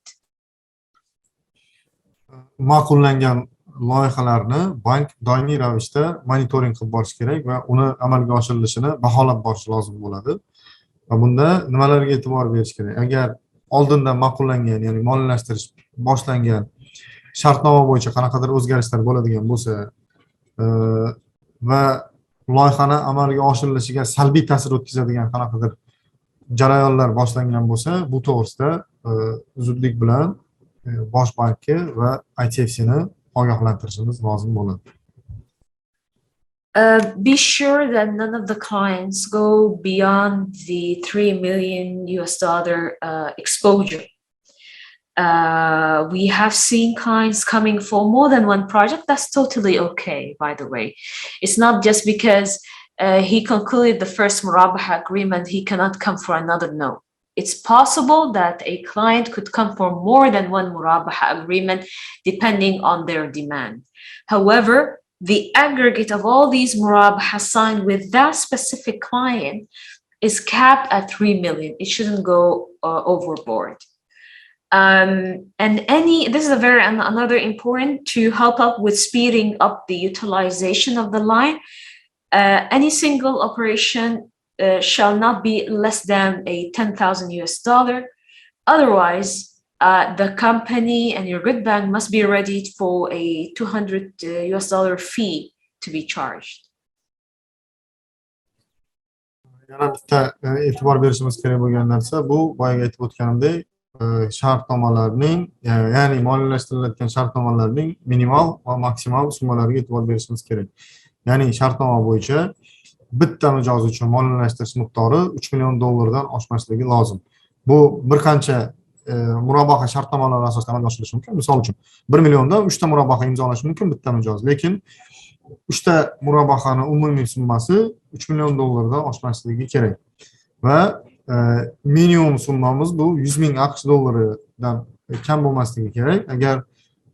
Ma'qullangan loyihalarni bank doimiy ravishda monitoring qilib borish kerak va uni amalga oshirilishini baholab borish lozim bo'ladi. Va bunda nimalarga e'tibor berish kerak? Agar oldindan ma'qullangan, ya'ni moliyalashtirish boshlangan shartnoma bo'yicha qanaqadir o'zgarishlar bo'ladigan bo'lsa va loyihani amalga oshirilishiga salbiy ta'sir o'tkazadigan qanaqadir jarayonlar boshlangan bo'lsa, bu to'g'risida zudlik bilan bosh bankka va ITFC ni ogohlantirishimiz lozim bo'ladi. Be sure that none of the clients go beyond the $3 million exposure. We have seen clients coming for more than one project. That's totally okay, by the way. It's not just because he concluded the first murabaha agreement, he cannot come for another. No. It's possible that a client could come for more than one murabaha agreement depending on their demand. However, the aggregate of all these murabaha signed with that specific client is capped at 3 million. It shouldn't go overboard. And this is another important to help up with speeding up the utilization of the line. Any single operation shall not be less than a $10,000. Otherwise, the company and your good bank must be ready for a $200 fee to be charged. Yana bitta e'tibor berishimiz kerak bo'lgan narsa bu boyaga aytib o'tganimdek shartnomalarning, ya'ni moliyalashtirilayotgan shartnomalarning minimal va maksimal summalariga e'tibor berishimiz kerak. Ya'ni shartnoma bo'yicha bitta mijoz uchun moliyalashtirish miqdori $3 million dan oshmasligi lozim. Bu bir qancha murabaha shartnomalar asosida amalga oshirilishi mumkin. Misol uchun 1 milliondan 3 ta murabaha imzolash mumkin bitta mijoz, lekin 3 ta murabahani umumiy summasi $3 million dan oshmasligi kerak. Va minimum summamiz bu 100 ming AQSh dollaridan kam bo'lmasligi kerak. Agar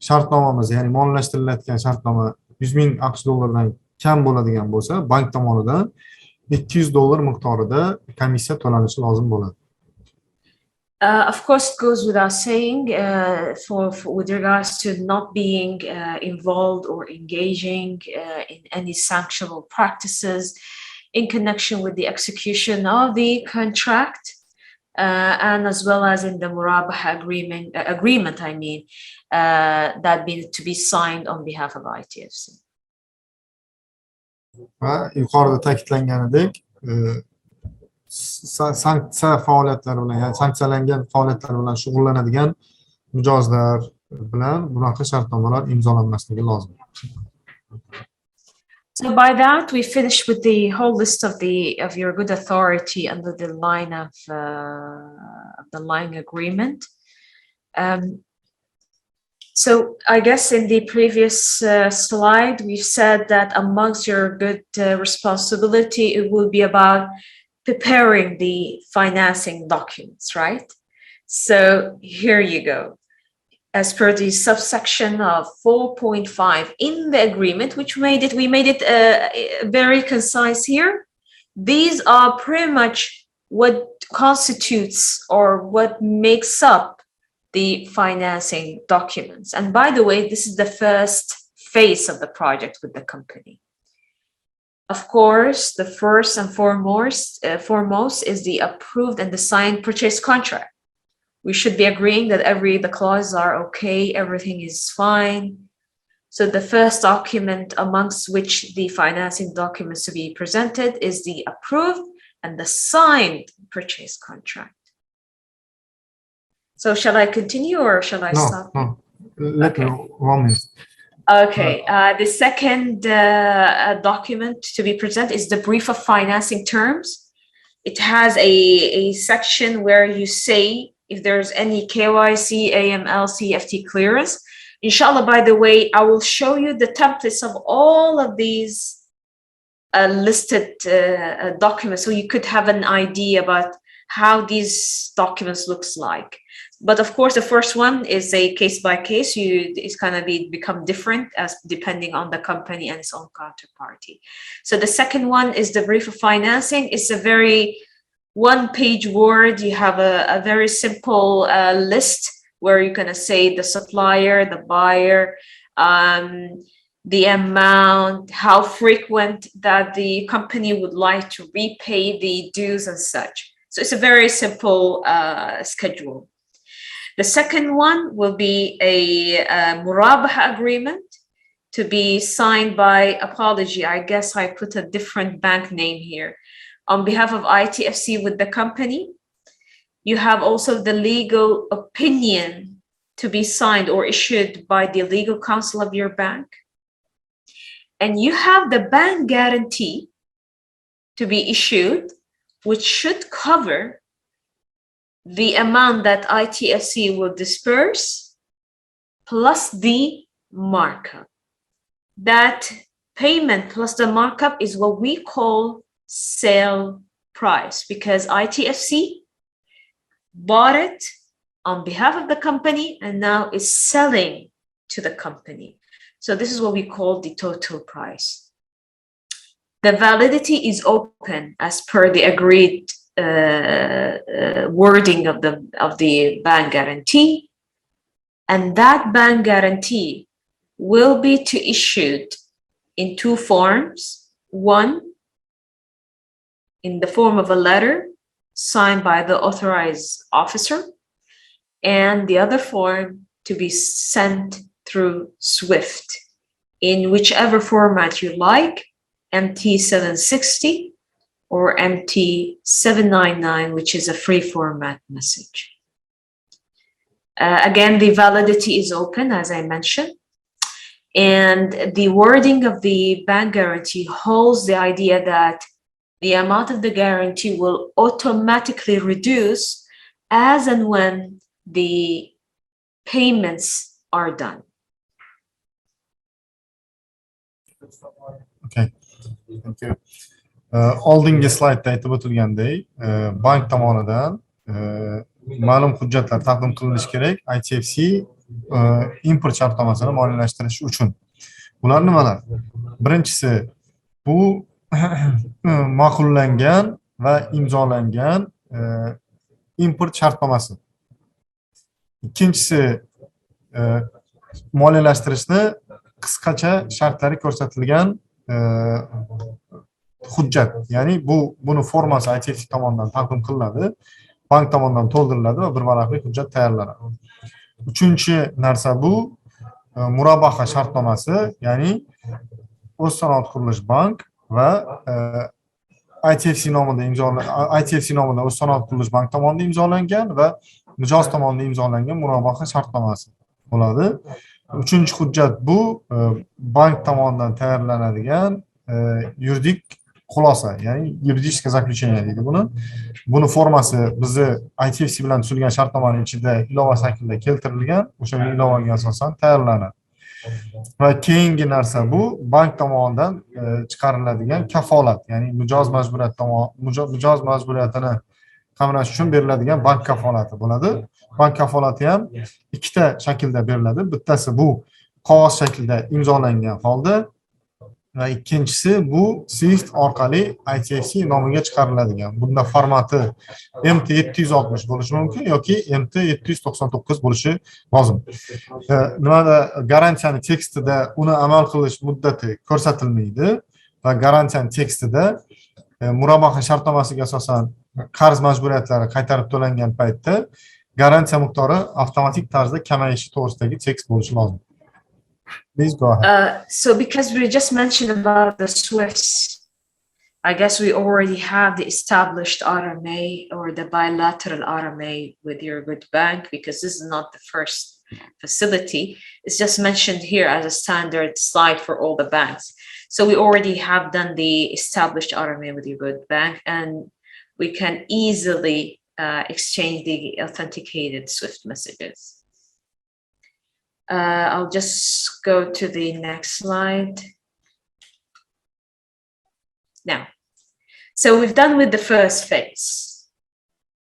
shartnomamiz, ya'ni moliyalashtirilayotgan shartnoma 100 ming AQSh dollaridan kam bo'ladigan bo'lsa, bank tomonidan $200 miqdorida komissiya to'lanishi lozim bo'ladi. Of course, it goes without saying with regards to not being involved or engaging in any sanctionable practices in connection with the execution of the contract. and as well as in the Murabaha agreement, I mean, that needed to be signed on behalf of ITFC. Va yuqorida ta'kidlanganidek, sanksiya faoliyatlari bilan, ya'ni sanksiyalangan faoliyatlar bilan shug'ullanadigan mijozlar bilan bunaqa shartnomalar imzolanmasligi lozim. So by that, we finish with the whole list of your good authority under the line of the line agreement. So I guess in the previous slide, we've said that amongst your good responsibility, it will be about preparing the financing documents, right? So here you go. As per the subsection of 4.5 in the agreement, which we made it very concise here. These are pretty much what constitutes or what makes up the financing documents. And by the way, this is the first phase of the project with the company. Of course, the first and foremost is the approved and the signed purchase contract. We should be agreeing that the clauses are okay, everything is fine. So the first document amongst which the financing documents to be presented is the approved and the signed purchase contract. So shall I continue or shall I stop? No, let me 1 minute. Okay, the second document to be presented is the brief of financing terms. It has a section where you say if there's any KYC, AML, CFT clearance. Inshallah, by the way, I will show you the templates of all of these listed documents so you could have an idea about how these documents looks like. But of course, the first one is a case by case. It's gonna become different as depending on the company and its own counterparty. So the second one is the brief of financing. It's a very one-page Word. You have a very simple list where you're gonna say the supplier, the buyer, the amount, how frequent that the company would like to repay the dues and such. So it's a very simple schedule. The second one will be a Murabaha agreement to be signed by, apology, I guess I put a different bank name here, on behalf of ITFC with the company. You have also the legal opinion to be signed or issued by the legal counsel of your bank. And you have the bank guarantee to be issued, which should cover the amount that ITFC will disperse plus the markup. That payment plus the markup is what we call sale price, because ITFC bought it on behalf of the company and now is selling to the company. So this is what we call the total price. The validity is open as per the agreed wording of the bank guarantee, and that bank guarantee will be issued in two forms. One, in the form of a letter signed by the authorized officer, and the other form to be sent through SWIFT in whichever format you like, MT760 or MT799, which is a free format message. Again, the validity is open, as I mentioned, and the wording of the bank guarantee holds the idea that the amount of the guarantee will automatically reduce as and when the payments are done. Okay, thank you. Oldingi slaydda aytib o'tilgandek, bank tomonidan ma'lum hujjatlar taqdim qilinishi kerak ITFC import shartnomasini moliyalashtirish uchun. Bular nimalar? Birinchisi, bu ma'qullangan va imzolangan import shartnomasi. Ikkinchisi, moliyalashtirishni qisqacha shartlari ko'rsatilgan hujjat, ya'ni buni formasi ITFC tomonidan taqdim qilinadi bank tomonidan to'ldiriladi va bir varaqli hujjat tayyorlanadi. Uchinchi narsa bu murabaha shartnomasi, ya'ni o'z sanoat qurilish bank va ITFC nomidan o'z sanoat qurilish bank tomonidan imzolangan va mijoz tomonidan imzolangan murabaha shartnomasi bo'ladi. Uchinchi hujjat bu bank tomonidan tayyorlanadigan yuridik xulosa, ya'ni yuridическое заключение deydi buni. Buni formasi bizni ITFC bilan tuzilgan shartnomaning ichida ilova shaklida keltirilgan, o'sha ilovaga asosan tayyorlanadi. Va keyingi narsa bu bank tomonidan chiqariladigan kafolat, ya'ni mijoz majburiyatini qamrash uchun beriladigan bank kafolati bo'ladi. Bank kafolati ham ikkita shaklda beriladi. Bittasi bu qog'oz shaklida imzolangan holda va ikkinchisi bu Swift orqali ITFC nomiga chiqariladigan. Bunda formati MT760 bo'lishi mumkin yoki MT799 bo'lishi lozim. Nimada garantiyaning tekstida uni amal qilish muddati ko'rsatilmaydi va garantiyaning tekstida murabaha shartnomasiga asosan qarz majburiyatlari qaytarib to'langan paytda garantiya miqdori avtomatik tarzda kamayishi to'g'risidagi tekst bo'lishi lozim. Please go ahead. So because we just mentioned about the Swifts, I guess we already have the established RMA or the bilateral RMA with your good bank, because this is not the first facility. It's just mentioned here as a standard slide for all the banks. So we already have done the established RMA with your good bank, and we can easily exchange the authenticated Swift messages. I'll just go to the next slide. Now, so we've done with the first phase.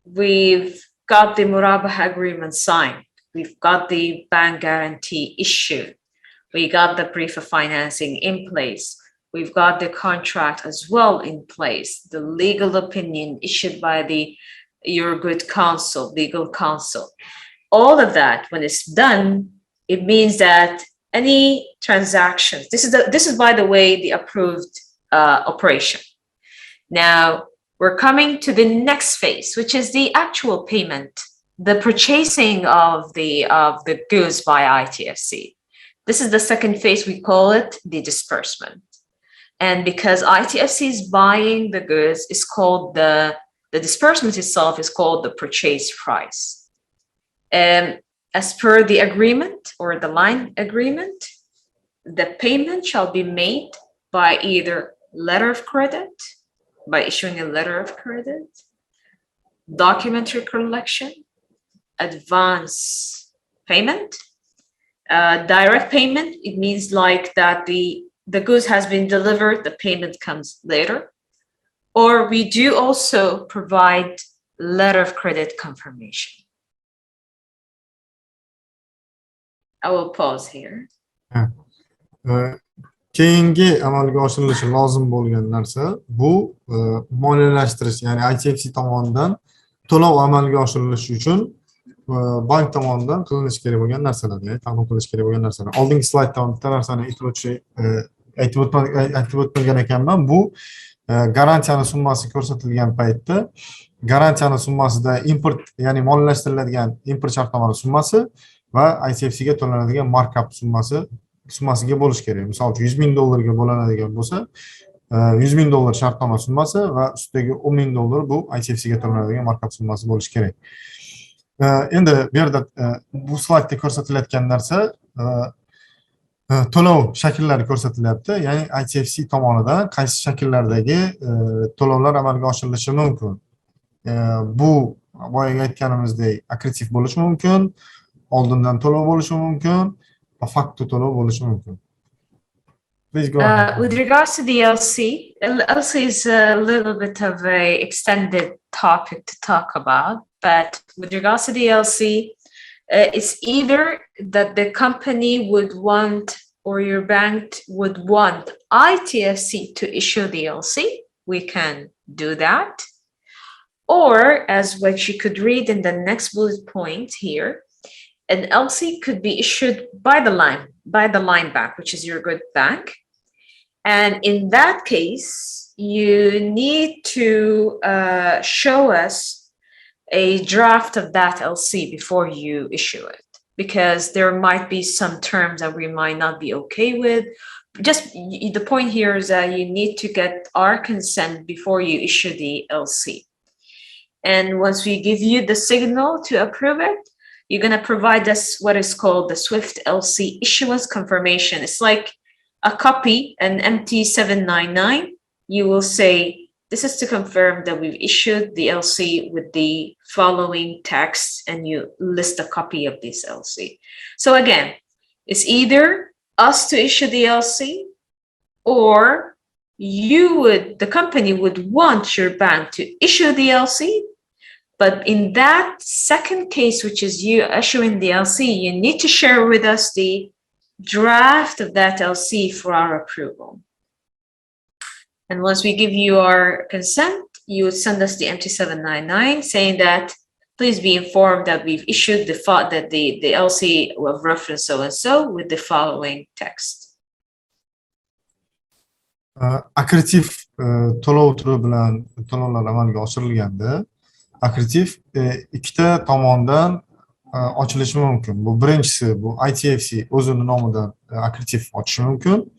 We've got the Murabaha agreement signed. We've got the bank guarantee issued. We got the brief of financing in place. We've got the contract as well in place. The legal opinion issued by your good counsel, legal counsel. All of that, when it's done, it means that any transactions, this is by the way, the approved operation. Now we're coming to the next phase, which is the actual payment, the purchasing of the goods by ITFC. This is the second phase. We call it the disbursement. And because ITFC is buying the goods, it's called the disbursement itself is called the purchase price. As per the agreement or the line agreement, the payment shall be made by either letter of credit, by issuing a letter of credit, documentary collection, advance payment, direct payment. It means like that the goods has been delivered, the payment comes later. Or we do also provide letter of credit confirmation. I will pause here. Keyingi amalga oshirilishi lozim bo'lgan narsa bu moliyalashtirish, ya'ni ITFC tomonidan to'lov amalga oshirilishi uchun bank tomonidan qilinishi kerak bo'lgan narsalar, ya'ni taqdim qilish kerak bo'lgan narsalar. Oldingi slaydda bitta narsani aytib o'tmagan ekanman. Bu garantiyani summasi ko'rsatilgan paytda garantiyani summasida import, ya'ni moliyalashtiriladigan import shartnomasi summasi va ITFC ga to'lanadigan markup summasiga bo'lish kerak. Misol uchun $100,000 ga bo'lanadigan bo'lsa, $100,000 shartnoma summasi va ustidagi $10,000 bu ITFC ga to'lanadigan markup summasi bo'lishi kerak. Endi bu yerda bu slaydda ko'rsatilayotgan narsa to'lov shakllari ko'rsatilyapti. Ya'ni ITFC tomonidan qaysi shakllardagi to'lovlar amalga oshirilishi mumkin. Bu boyaga aytganimizdek akkreditiv bo'lishi mumkin, oldindan to'lov bo'lishi mumkin, va fakto to'lov bo'lishi mumkin. Please go ahead. With regards to the LC is a little bit of a extended topic to talk about, but with regards to the LC, it's either that the company would want or your bank would want ITFC to issue the LC. We can do that. Or as what you could read in the next bullet point here, an LC could be issued by the line bank, which is your good bank. And in that case, you need to show us a draft of that LC before you issue it, because there might be some terms that we might not be okay with. Just the point here is that you need to get our consent before you issue the LC. And once we give you the signal to approve it, you're going to provide us what is called the SWIFT LC issuance confirmation. It's like a copy, an MT799. You will say, this is to confirm that we've issued the LC with the following text, and you list a copy of this LC. So again, it's either us to issue the LC, or the company would want your bank to issue the LC. But in that second case, which is you issuing the LC, you need to share with us the draft of that LC for our approval. And once we give you our consent, you would send us the MT799 saying that please be informed that we've issued the LC of reference so-and-so with the following text. Akritiv to'lov turi bilan to'lovlar amalga oshirilganda, akritiv ikkita tomondan ochilishi mumkin. Bu birinchisi, bu ITFC o'zini nomidan akritiv ochishi mumkin.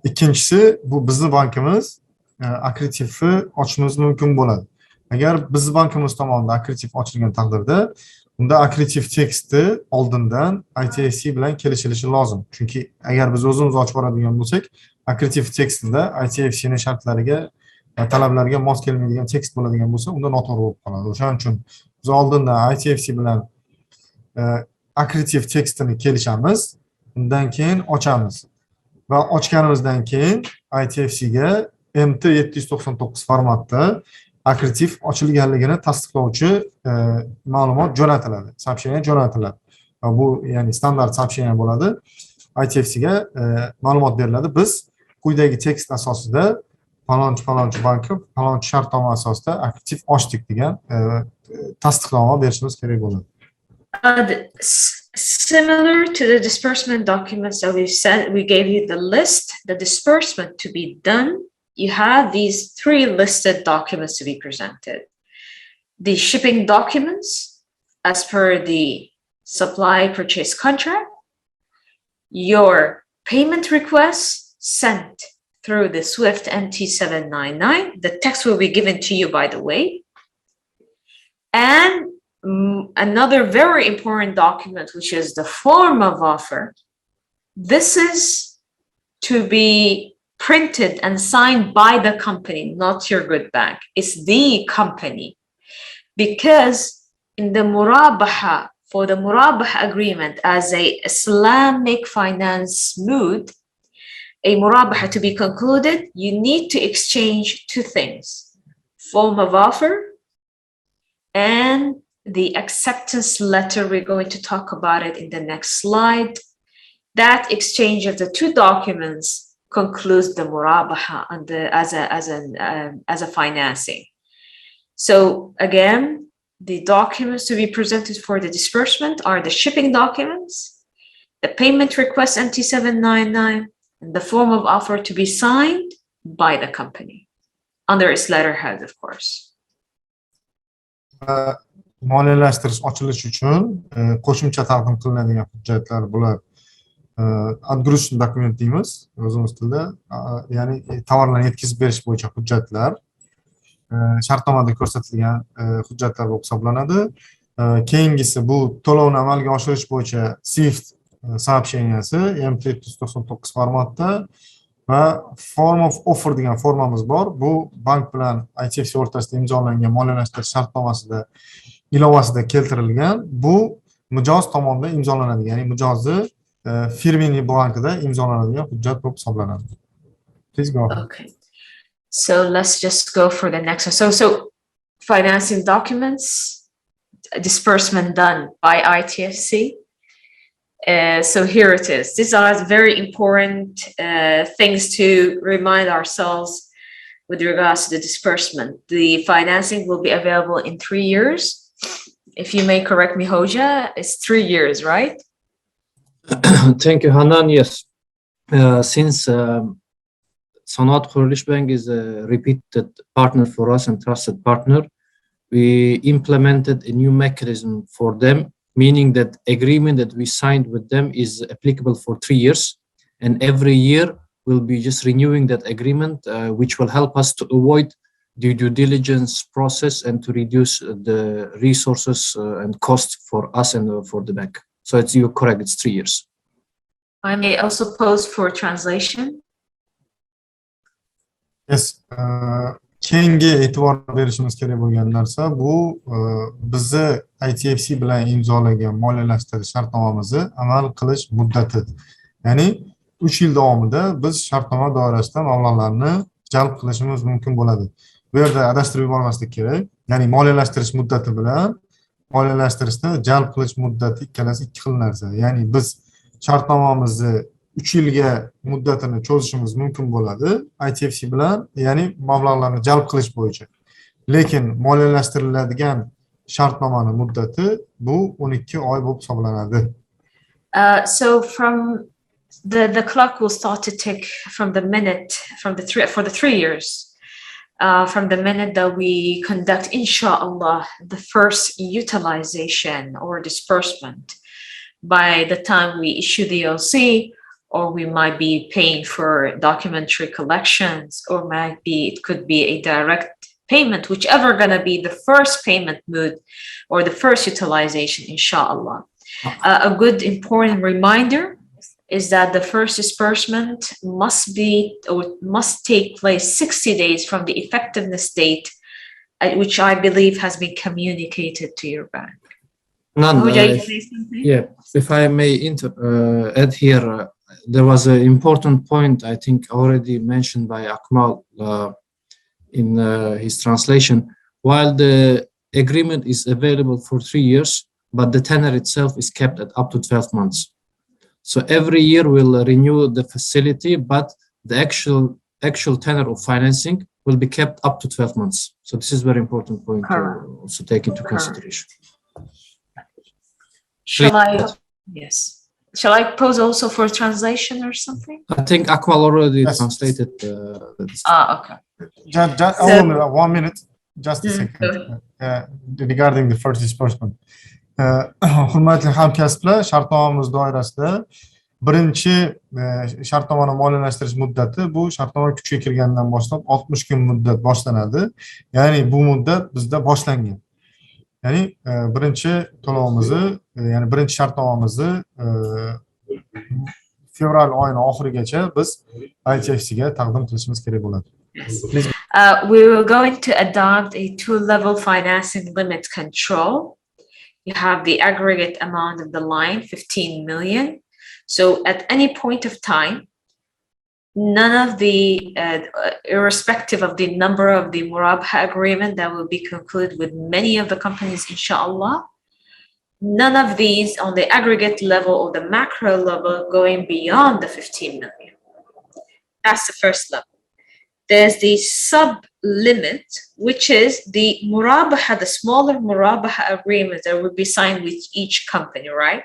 Ikkinchisi, bu bizning bankimiz akritivni ochishimiz mumkin bo'ladi. Agar bizning bankimiz tomonidan akritiv ochilgan taqdirda, unda akritiv teksti oldindan ITFC bilan kelishilishi lozim. Chunki agar biz o'zimiz ochib boradigan bo'lsak, akritiv tekstida ITFC ning shartlariga va talablariga mos kelmaydigan tekst bo'ladigan bo'lsa, unda noto'g'ri bo'lib qoladi. O'shaning uchun biz oldindan ITFC bilan akritiv tekstini kelishamiz, undan keyin ochamiz. Va ochganimizdan keyin ITFC'ga MT799 formatda akritiv ochilganligini tasdiqlovchi ma'lumot jo'natiladi, soобщение jo'natiladi. Bu ya'ni standart soобщение bo'ladi. ITFC'ga ma'lumot beriladi. Biz quyidagi tekst asosida falonchi banki falonchi shartnoma asosida akritiv ochdik degan tasdiqnoma berishimiz kerak bo'ladi. Similar to the disbursement documents that we've said, we gave you the list, the disbursement to be done. You have these three listed documents to be presented. The shipping documents, as per the supply purchase contract, your payment request sent through the SWIFT MT799. The text will be given to you, by the way. And another very important document, which is the form of offer. This is to be printed and signed by the company, not your good bank. It's the company. Because in the murabaha, for the murabaha agreement as a Islamic finance mood, a murabaha to be concluded, you need to exchange two things: form of offer and the acceptance letter. We're going to talk about it in the next slide. That exchange of the two documents concludes the murabaha as a financing. So again, the documents to be presented for the disbursement are the shipping documents, the payment request MT799, and the form of offer to be signed by the company under its letterhead, of course. Moliyalashtirish ochilish uchun qo'shimcha taqdim qilinadigan hujjatlar bular Disbursement Documents deymiz o'zimiz tilda, ya'ni tovarlarni yetkazib berish bo'yicha hujjatlar, shartnomada ko'rsatilgan hujjatlar bo'lib hisoblanadi. Keyingisi bu to'lovni amalga oshirish bo'yicha SWIFT soобщенияsi MT799 formatda va form of offer degan formamiz bor. Bu bank bilan ITFC o'rtasida imzolangan moliyalashtirish shartnomasida ilovasida keltirilgan. Bu mijoz tomonidan imzolanadi, ya'ni mijozni firmini bankida imzolanadigan hujjat bo'lib hisoblanadi. Please go. Okay. So let's just go for the next one. So financing documents, disbursement done by ITFC. So here it is. These are very important things to remind ourselves with regards to the disbursement. The financing will be available in 3 years. If you may correct me, Hoja, it's 3 years, right? Thank you, Hanan. Yes. Since Sanoat Qurilish Bank is a repeated partner for us and trusted partner, we implemented a new mechanism for them, meaning that agreement that we signed with them is applicable for 3 years. And every year we'll be just renewing that agreement, which will help us to avoid the due diligence process and to reduce the resources and cost for us and for the bank. So you're correct, it's 3 years. I may also pose for translation. Yes. Keyingi e'tibor berishimiz kerak bo'lgan narsa bu bizni ITFC bilan imzolagan moliyalashtirish shartnomamizni amal qilish muddati. Ya'ni 3 yil davomida biz shartnoma doirasida mablag'larni jalb qilishimiz mumkin bo'ladi. Bu yerda adashtirib yubormaslik kerak. Ya'ni moliyalashtirish muddati bilan moliyalashtirishni jalb qilish muddati ikkalasi ikki xil narsa. Ya'ni biz shartnomamizni 3 yilga muddatini cho'zishimiz mumkin bo'ladi ITFC bilan, ya'ni mablag'larni jalb qilish bo'yicha. Lekin moliyalashtiriladigan shartnomani muddati bu 12 oy bo'lib hisoblanadi. So from the clock will start to tick from the minute for the 3 years. From the minute that we conduct, inshallah, the first utilization or disbursement. By the time we issue the LC, or we might be paying for documentary collections, or it could be a direct payment, whichever gonna be the first payment mode or the first utilization, inshallah. A good important reminder is that the first disbursement must take place 60 days from the effectiveness date, which I believe has been communicated to your bank. Yeah, if I may add here, there was an important point I think already mentioned by Akmal in his translation. While the agreement is available for 3 years, but the tenor itself is kept at up to 12 months. So every year we'll renew the facility, but the actual tenor of financing will be kept up to 12 months. So this is a very important point to also take into consideration. Shall I pose also for translation or something? I think Akmal already translated. Okay. Just 1 minute, just a second. Regarding the first disbursement. Hurmatli hamkasblar, shartnomamiz doirasida birinchi shartnomani moliyalashtirish muddati bu shartnoma kuchga kirgandan boshlab 60 kun muddat boshlanadi. Ya'ni bu muddat bizda boshlangan. Ya'ni birinchi to'lovimizni, ya'ni birinchi shartnomamizni fevral oyini oxirigacha biz ITFC ga taqdim qilishimiz kerak bo'ladi. We were going to adopt a 2-level financing limit control. You have the aggregate amount of the line, 15 million. So at any point of time, none of the, irrespective of the number of the Murabaha agreement that will be concluded with many of the companies, inshallah, none of these on the aggregate level or the macro level going beyond the 15 million. That's the first level. There's the sub-limit, which is the Murabaha, the smaller Murabaha agreement that will be signed with each company, right?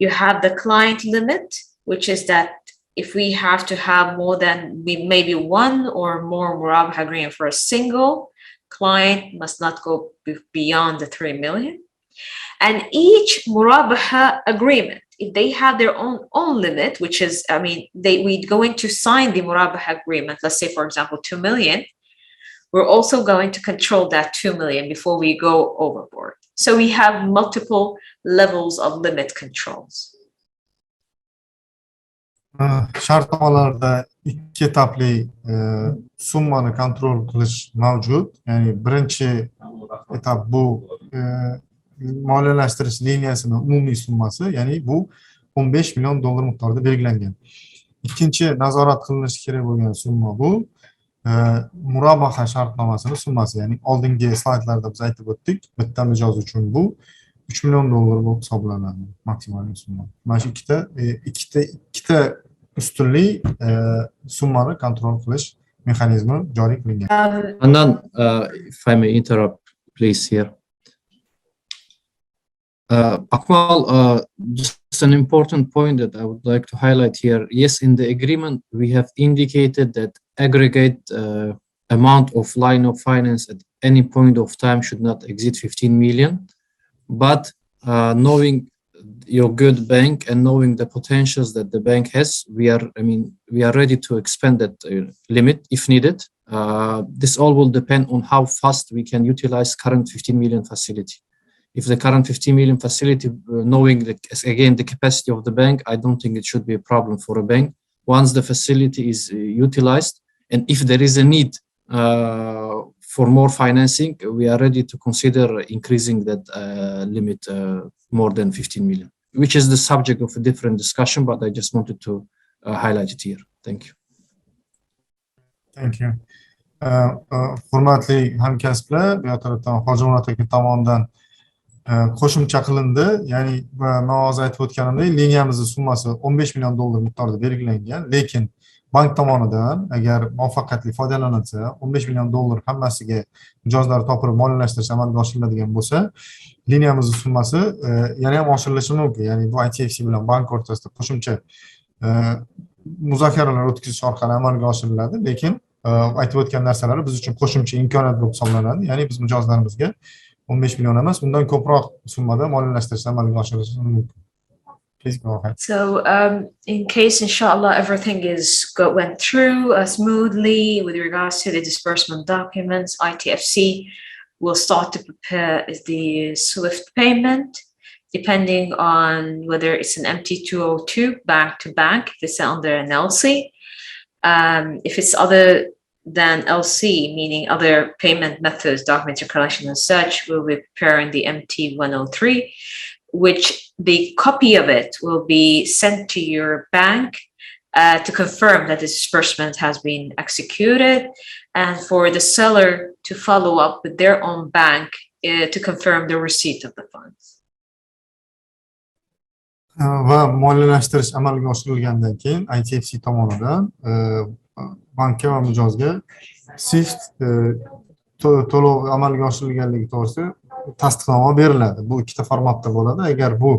You have the client limit, which is that if we have to have more than maybe one or more Murabaha agreement for a single client, must not go beyond the 3 million. And each Murabaha agreement, if they have their own limit, which is, we're going to sign the Murabaha agreement, let's say, for example, 2 million, we're also going to control that 2 million before we go overboard. So we have multiple levels of limit controls. Shartnomalarda ikki etapli summani kontrol qilish mavjud. Ya'ni birinchi etap bu moliyalashtirish liniyasining umumiy summasi, ya'ni bu 15 million dollar miqdorida belgilangan. Ikkinchi nazorat qilinishi kerak bo'lgan summa bu Murabaha shartnomasining summasi, ya'ni oldingi slaydlarda biz aytib o'tdik, bitta mijoz uchun bu 3 million dollar bo'lib hisoblanadi maksimal summa. Mana shu ikkita ustunli summani kontrol qilish mexanizmi joriy qilingan. And then, if I may interrupt, please here. Akmal, just an important point that I would like to highlight here. Yes, in the agreement, we have indicated that aggregate amount of line of finance at any point of time should not exceed 15 million. But knowing your good bank and knowing the potentials that the bank has, we are ready to expand that limit if needed. This all will depend on how fast we can utilize current 15 million facility. If the current 15 million facility, knowing again the capacity of the bank, I don't think it should be a problem for a bank. Once the facility is utilized, and if there is a need for more financing, we are ready to consider increasing that limit more than 15 million, which is the subject of a different discussion, but I just wanted to highlight it here. Thank you. Thank you. Hurmatli hamkasblar, bu tarafdan Hojimurat aka tomonidan qo'shimcha qilindi. Ya'ni men hozir aytib o'tganimdek, liniyamizning summasi 15 million dollar miqdorida belgilangan, lekin bank tomonidan agar muvaffaqiyatli foydalanilsa 15 million dollar hammasiga mijozlar topilib moliyalashtirish amalga oshiriladigan bo'lsa, liniyamizning summasi yana ham oshirilishi mumkin. Ya'ni bu ITFC bilan bank o'rtasida qo'shimcha muzokaralar o'tkazish orqali amalga oshiriladi, lekin aytib o'tgan narsalar biz uchun qo'shimcha imkoniyat bo'lib hisoblanadi. Ya'ni biz mijozlarimizga 15 million emas, bundan ko'proq summada moliyalashtirish amalga oshirilishi mumkin. Please go ahead. So in case, inshallah, everything went through smoothly with regards to the disbursement documents, ITFC will start to prepare the SWIFT payment, depending on whether it's an MT202 bank to bank, if it's under an LC. If it's other than LC, meaning other payment methods, document collection and such, we'll be preparing the MT103, which the copy of it will be sent to your bank to confirm that the disbursement has been executed, and for the seller to follow up with their own bank to confirm the receipt of the funds. Va moliyalashtirish amalga oshirilgandan keyin ITFC tomonidan bankka va mijozga SWIFT to'lov amalga oshirilganligi to'g'risida tasdiqnoma beriladi. Bu ikkita formatda bo'ladi. Agar bu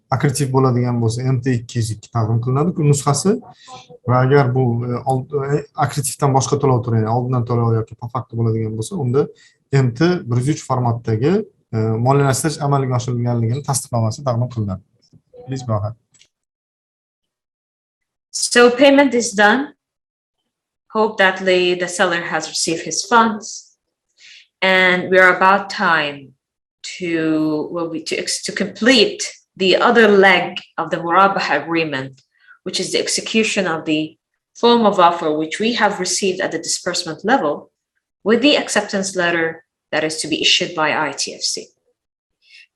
akkreditiv bo'ladigan bo'lsa, MT202 taqdim qilinadi nusxasi, va agar bu akkreditivdan boshqa to'lov turi, ya'ni oldindan to'lov yoki po facto bo'ladigan bo'lsa, unda MT103 formatdagi moliyalashtirish amalga oshirilganligini tasdiqnomasi taqdim qilinadi. Please go ahead. So payment is done. Hope that the seller has received his funds, and we are about time to complete the other leg of the Murabaha agreement, which is the execution of the form of offer which we have received at the disbursement level with the acceptance letter that is to be issued by ITFC.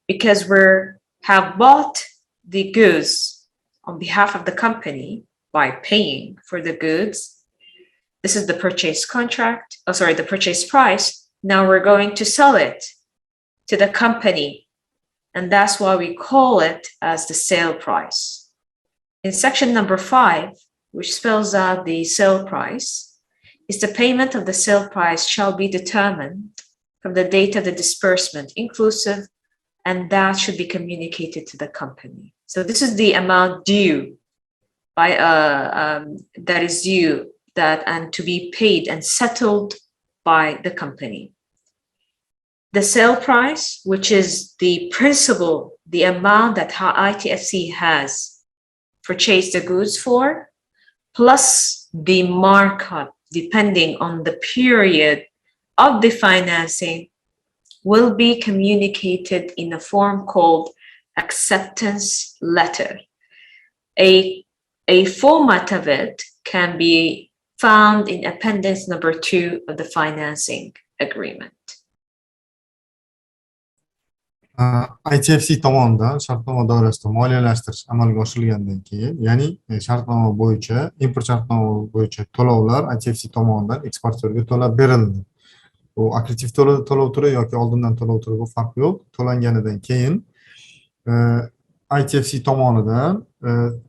Because we have bought the goods on behalf of the company by paying for the goods. This is the purchase contract, the purchase price. Now we're going to sell it to the company, and that's why we call it as the sale price. In section number 5, which spells out the sale price, is the payment of the sale price shall be determined from the date of the disbursement inclusive, and that should be communicated to the company. So this is the amount due by that is due and to be paid and settled by the company. The sale price, which is the principal, the amount that ITFC has purchased the goods for, plus the markup, depending on the period of the financing, will be communicated in a form called acceptance letter. A format of it can be found in appendix number 2 of the financing agreement. ITFC tomonidan shartnoma doirasida moliyalashtirish amalga oshirilgandan keyin, ya'ni shartnoma bo'yicha, import shartnoma bo'yicha to'lovlar ITFC tomonidan eksportyorga to'lab berildi. Bu akkreditiv to'lov turi yoki oldindan to'lov turi, bu farq yo'q. To'langanidan keyin ITFC tomonidan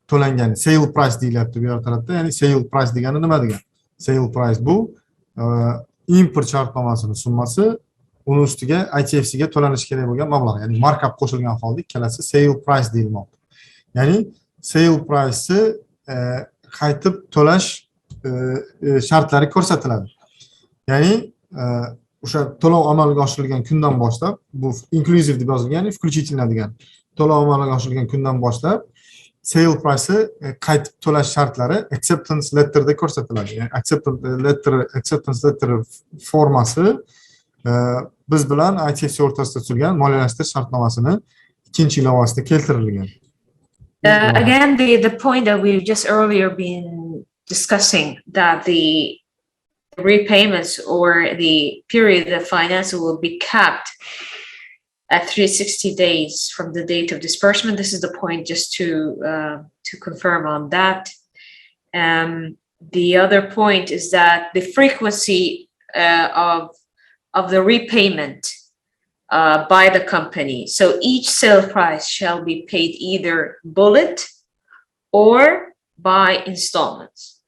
to'langan sale price deyilyapti bu yer tarafda. Ya'ni sale price degani nima degani? Sale price bu import shartnomasining summasi, uni ustiga ITFC ga to'lanishi kerak bo'lgan mablag', ya'ni markup qo'shilgan holda ikkalasi sale price deyilmoqda. Ya'ni sale price qaytib to'lash shartlari ko'rsatiladi. Ya'ni o'sha to'lov amalga oshirilgan kundan boshlab, bu inclusive deb yozilgan, ya'ni включительно degan. To'lov amalga oshirilgan kundan boshlab sale price qaytib to'lash shartlari acceptance letterda ko'rsatiladi. Ya'ni acceptance letter formasi biz bilan ITFC o'rtasida tuzilgan moliyalashtirish shartnomasini ikkinchi ilovasida keltirilgan. Again, the point that we've just earlier been discussing, that the repayments or the period of finance will be capped at 360 days from the date of disbursement. This is the point, just to confirm on that. The other point is that the frequency of the repayment by the company. So each sale price shall be paid either bullet or by installments.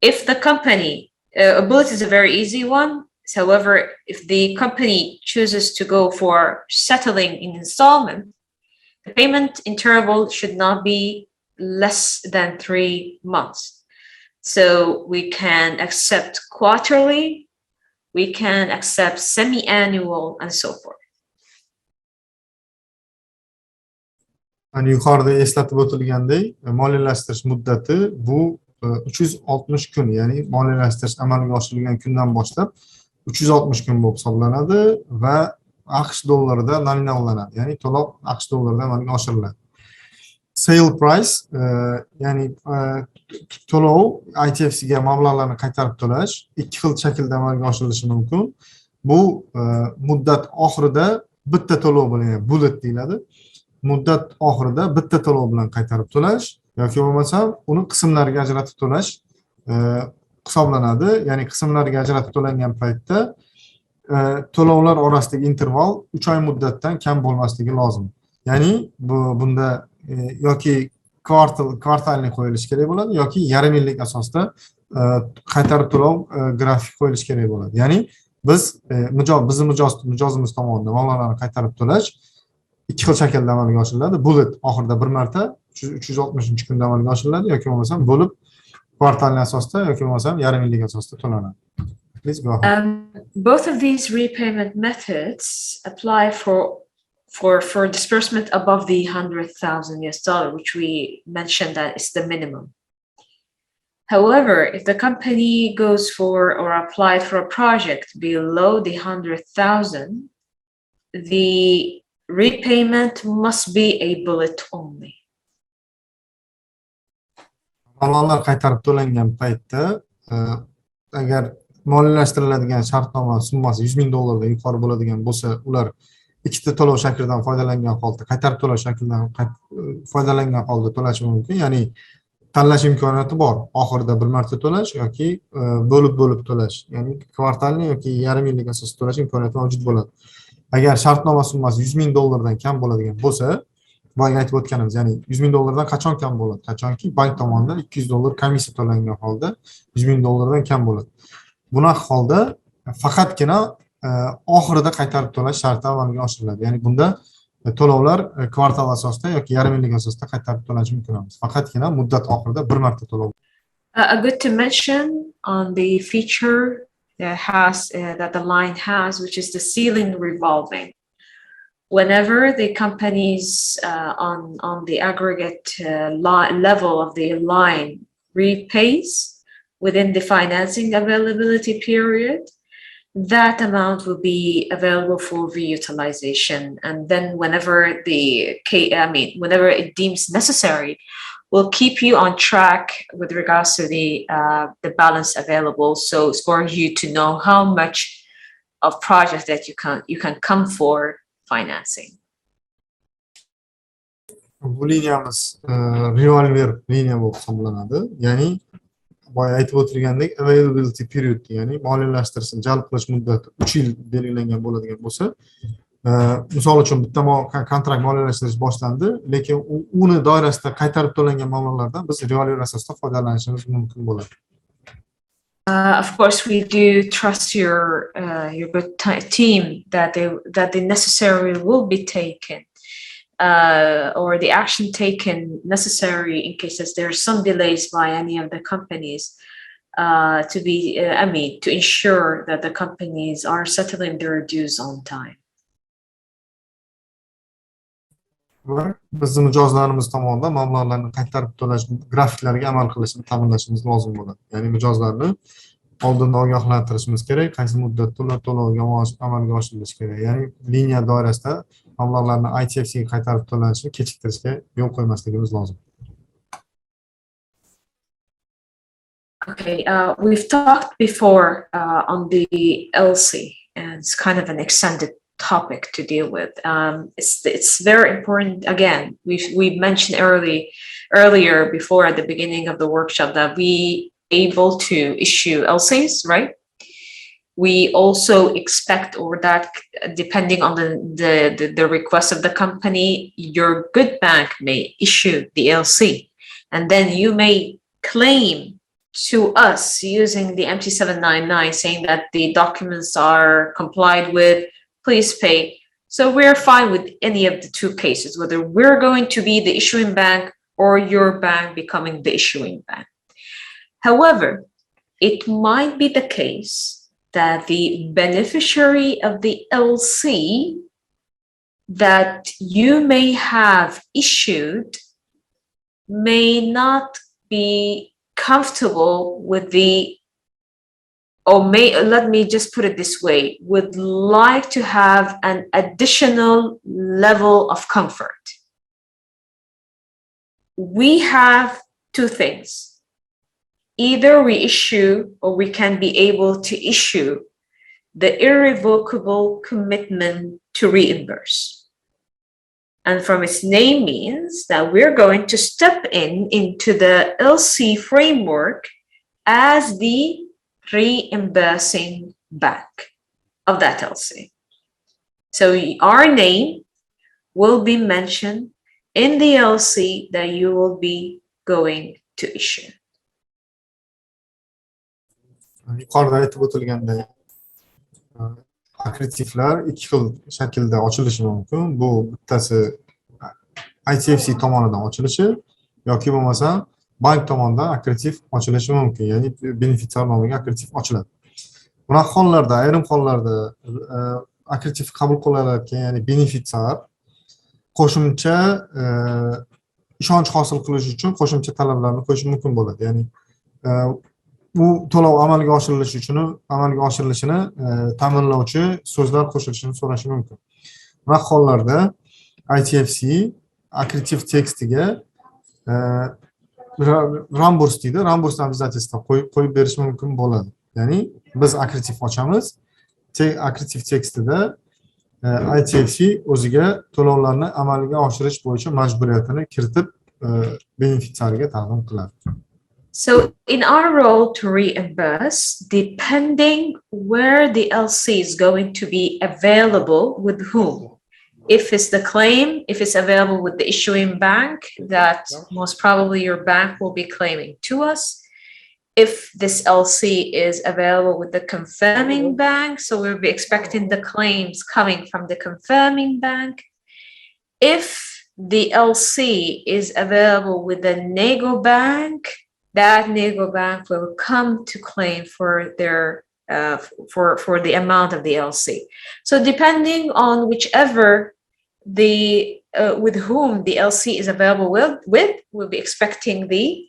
If the company, a bullet is a very easy one. However, if the company chooses to go for settling in installment, the payment interval should not be less than 3 months. So we can accept quarterly, we can accept semi-annual, and so forth. Hani yuqorida eslatib o'tilgandek, moliyalashtirish muddati bu 360 kun, ya'ni moliyalashtirish amalga oshirilgan kundan boshlab 360 kun bo'lib hisoblanadi va AQSh dollarida nominallanadi, ya'ni to'lov AQSh dollarida amalga oshiriladi. Sale price, ya'ni to'lov ITFC ga mablag'larni qaytarib to'lash ikki xil shaklda amalga oshirilishi mumkin. Bu muddat oxirida bitta to'lov bilan, bullet deyiladi. Muddat oxirida bitta to'lov bilan qaytarib to'lash yoki bo'lmasam uni qismlarga ajratib to'lash hisoblanadi. Ya'ni qismlarga ajratib to'langan paytda to'lovlar orasidagi interval 3 oy muddatdan kam bo'lmasligi lozim. Ya'ni bunda yoki kvartalniy qo'yilishi kerak bo'ladi yoki yarim yillik asosda qaytarib to'lov grafik qo'yilishi kerak bo'ladi. Ya'ni bizning mijozimiz tomonidan mablag'larni qaytarib to'lash ikki xil shaklda amalga oshiriladi. Bullet oxirida bir marta 360 kunda amalga oshiriladi yoki bo'lmasam bo'lib kvartalniy asosda yoki bo'lmasam yarim yillik asosda to'lanadi. Please go ahead. Both of these repayment methods apply for disbursement above the $100,000, which we mentioned that is the minimum. However, if the company goes for or applied for a project below the 100,000, the repayment must be a bullet only. Mablag'lar qaytarib to'langan paytda agar moliyalashtiriladigan shartnoma summasi $100,000 dan yuqori bo'ladigan bo'lsa, ular ikkita to'lov shaklidan foydalangan holda, qaytarib to'lash shaklidan foydalangan holda to'lashi mumkin. Ya'ni tanlash imkoniyati bor. Oxirida bir marta to'lash yoki bo'lib to'lash, ya'ni kvartalniy yoki yarim yillik asosda to'lash imkoniyati mavjud bo'ladi. Agar shartnoma summasi $100,000 dan kam bo'ladigan bo'lsa, boya aytib o'tganimiz, ya'ni $100,000 dan qachon kam bo'ladi? Qachonki bank tomonidan $200 komissiya to'langan holda $100,000 dan kam bo'ladi. Bunaqa holda faqatgina oxirida qaytarib to'lash sharti amalga oshiriladi. Ya'ni bunda to'lovlar kvartal asosida yoki yarim yillik asosida qaytarib to'lash mumkin emas. Faqatgina muddat oxirida bir marta to'lov. A good to mention on the feature that the line has, which is the ceiling revolving. Whenever the companies on the aggregate level of the line repays within the financing availability period, that amount will be available for reutilization. And then whenever whenever it deems necessary, we'll keep you on track with regards to the balance available. So it's for you to know how much of projects that you can come for financing. Bu liniyamiz revolver liniya bo'lib hisoblanadi. Ya'ni boya aytib o'tilgandek availability period, ya'ni moliyalashtirishni jalb qilish muddati 3 yil belgilangan bo'ladigan bo'lsa, misol uchun bitta kontrakt moliyalashtirish boshlandi, lekin uni doirasida qaytarib to'langan mablag'lardan biz revolver asosida foydalanishimiz mumkin bo'ladi. Of course, we do trust your good team that the necessary will be taken, or the action taken necessary in case there are some delays by any of the companies to ensure that the companies are settling their dues on time. Bizni mijozlarimiz tomonidan mablag'larni qaytarib to'lash grafiklariga amal qilishni ta'minlashimiz lozim bo'ladi. Ya'ni mijozlarni oldindan ogohlantirishimiz kerak, qaysi muddatda ular to'lovga amalga oshirilishi kerak. Ya'ni liniya doirasida mablag'larni ITFC ga qaytarib to'lanishini kechiktirishga yo'l qo'ymasligimiz lozim. Okay, we've talked before on the LC, and it's kind of an extended topic to deal with. It's very important. Again, we mentioned earlier before at the beginning of the workshop that we able to issue LCs, right? We also expect, or that depending on the request of the company, your good bank may issue the LC, and then you may claim to us using the MT799 saying that the documents are complied with, please pay. So we're fine with any of the two cases, whether we're going to be the issuing bank or your bank becoming the issuing bank. However, it might be the case that the beneficiary of the LC that you may have issued may not be comfortable with let me just put it this way, would like to have an additional level of comfort. We have two things. Either we issue, or we can be able to issue the irrevocable commitment to reimburse. And from its name means that we're going to step into the LC framework as the reimbursing bank of that LC. So our name will be mentioned in the LC that you will be going to issue. Yuqorida aytib o'tilganday, akkreditivlar ikki xil shaklda ochilishi mumkin. Bu bittasi ITFC tomonidan ochilishi yoki bo'lmasa bank tomonidan akkreditiv ochilishi mumkin. Ya'ni benefitsiar nomiga akkreditiv ochiladi. Bunaqa hollarda, ayrim hollarda akkreditiv qabul qilinayotgan, ya'ni benefitsiar qo'shimcha ishonch hosil qilish uchun qo'shimcha talablarni qo'yishi mumkin bo'ladi. Ya'ni bu to'lov amalga oshirilishini ta'minlovchi so'zlar qo'shilishini so'rashi mumkin. Bunaqa hollarda ITFC akkreditiv tekstiga ramburs deydi, ramburs обязательство qo'yib berish mumkin bo'ladi. Ya'ni biz akkreditiv ochamiz, akkreditiv tekstida ITFC o'ziga to'lovlarni amalga oshirish bo'yicha majburiyatini kiritib benefitsiarga taqdim qiladi. So in our role to reimburse, depending where the LC is going to be available with whom. If it's the claim, if it's available with the issuing bank, that most probably your bank will be claiming to us. If this LC is available with the confirming bank, so we'll be expecting the claims coming from the confirming bank. If the LC is available with the nego bank, that nego bank will come to claim for their for the amount of the LC. So depending on whichever with whom the LC is available with, we'll be expecting the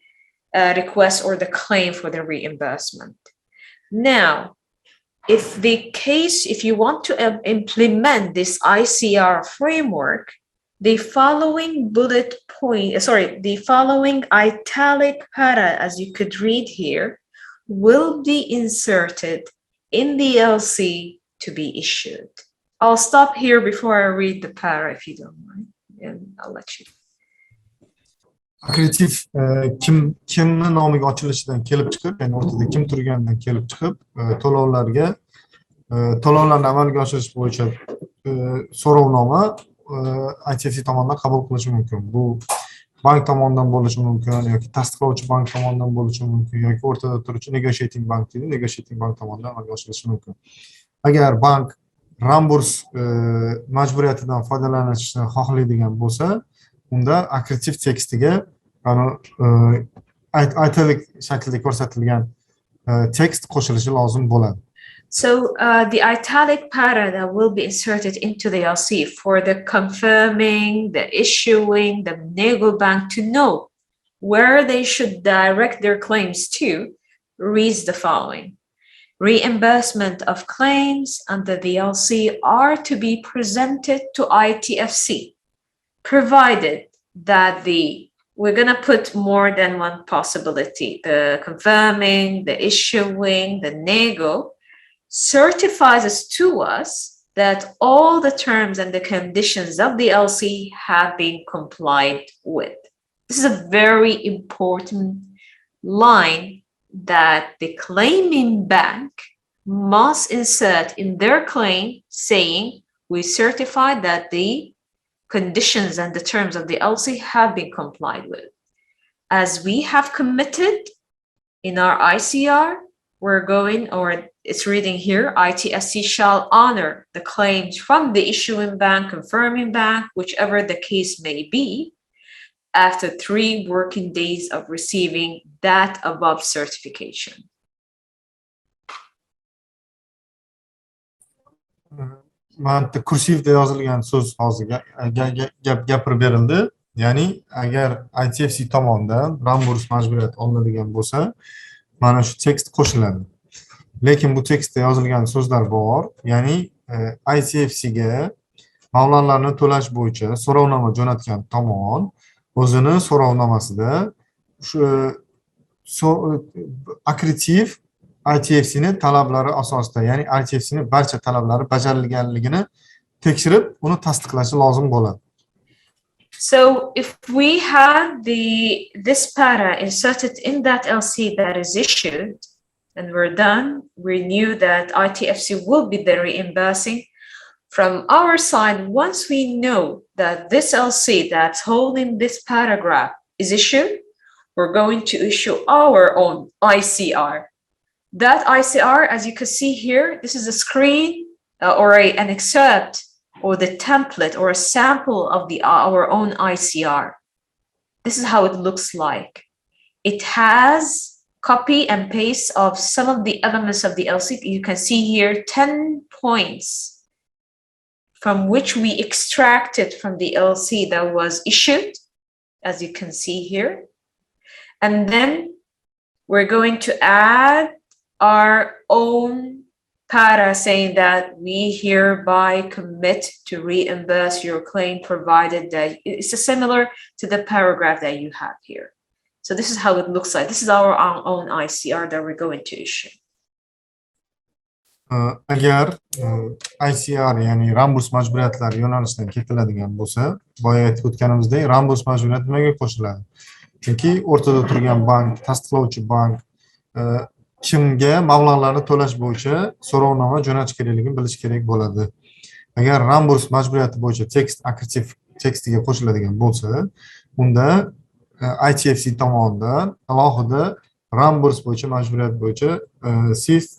request or the claim for the reimbursement. Now, if you want to implement this ICR framework, the following the following italic para, as you could read here, will be inserted in the LC to be issued. I'll stop here before I read the para, if you don't mind, and I'll let you. Akkreditiv kimni nomiga ochilishidan kelib chiqib, ya'ni o'rtada kim turganidan kelib chiqib, to'lovlarni amalga oshirish bo'yicha so'rovnoma ITFC tomonidan qabul qilishi mumkin. Bu bank tomonidan bo'lishi mumkin yoki tasdiqlovchi bank tomonidan bo'lishi mumkin yoki o'rtada turuvchi negotiating bank deydi, negotiating bank tomonidan amalga oshirilishi mumkin. Agar bank ramburs majburiyatidan foydalanishni xohlaydigan bo'lsa, unda akkreditiv tekstiga italic shaklda ko'rsatilgan tekst qo'shilishi lozim bo'ladi. So the italic para that will be inserted into the LC for the confirming, the issuing, the nego bank to know where they should direct their claims to reads the following. Reimbursement of claims under the LC are to be presented to ITFC, provided that we're going to put more than one possibility. The confirming, the issuing, the nego certifies to us that all the terms and the conditions of the LC have been complied with. This is a very important line that the claiming bank must insert in their claim saying, we certify that the conditions and the terms of the LC have been complied with. As we have committed in our ICR, we're going, or it's reading here, ITSC shall honor the claims from the issuing bank, confirming bank, whichever the case may be, after 3 working days of receiving that above certification. Mana kursivda yozilgan so'z hozir gapirib berildi. Ya'ni agar ITFC tomonidan ramburs majburiyat olinadigan bo'lsa, mana shu tekst qo'shiladi. Lekin bu tekstda yozilgan so'zlar bor. Ya'ni ITFC ga mablag'larni to'lash bo'yicha so'rovnoma jo'natgan tomon o'zini so'rovnomasida shu akkreditiv ITFC'ni talablari asosida, ya'ni ITFC'ni barcha talablari bajarilganligini tekshirib, uni tasdiqlashi lozim bo'ladi. So if we had this para inserted in that LC that is issued and we're done, we knew that ITFC will be the reimbursing. From our side, once we know that this LC that's holding this paragraph is issued, we're going to issue our own ICR. That ICR, as you can see here, this is a screen or an excerpt or the template or a sample of our own ICR. This is how it looks like. It has copy and paste of some of the elements of the LC. You can see here 10 points from which we extracted from the LC that was issued, as you can see here. And then we're going to add our own para saying that we hereby commit to reimburse your claim provided that it's similar to the paragraph that you have here. So this is how it looks like. This is our own ICR that we're going to issue. Agar ICR, ya'ni ramburs majburiyatlari yo'nalishidan ketiladigan bo'lsa, boya aytib o'tganimizdek, ramburs majburiyati nimaga qo'shiladi? Chunki o'rtada turgan bank, tasdiqlovchi bank kimga mablag'larni to'lash bo'yicha so'rovnoma jo'natish kerakligini bilish kerak bo'ladi. Agar ramburs majburiyati bo'yicha tekst akkreditiv tekstiga qo'shiladigan bo'lsa, unda ITFC tomonidan alohida ramburs bo'yicha majburiyat bo'yicha SWIFT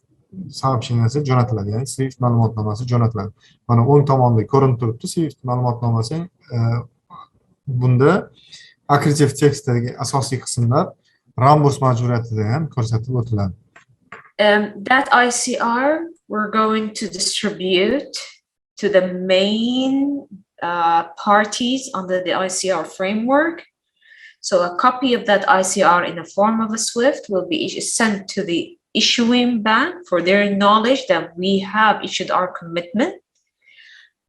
сообщенияsi jo'natiladi, ya'ni SWIFT ma'lumotnomasi jo'natiladi. Mana o'ng tomonda ko'rinib turibdi SWIFT ma'lumotnomasi. Bunda akkreditiv tekstdagi asosiy qismlar ramburs majburiyatida ham ko'rsatib o'tiladi. That ICR we're going to distribute to the main parties under the ICR framework. So a copy of that ICR in the form of a SWIFT will be sent to the issuing bank for their knowledge that we have issued our commitment.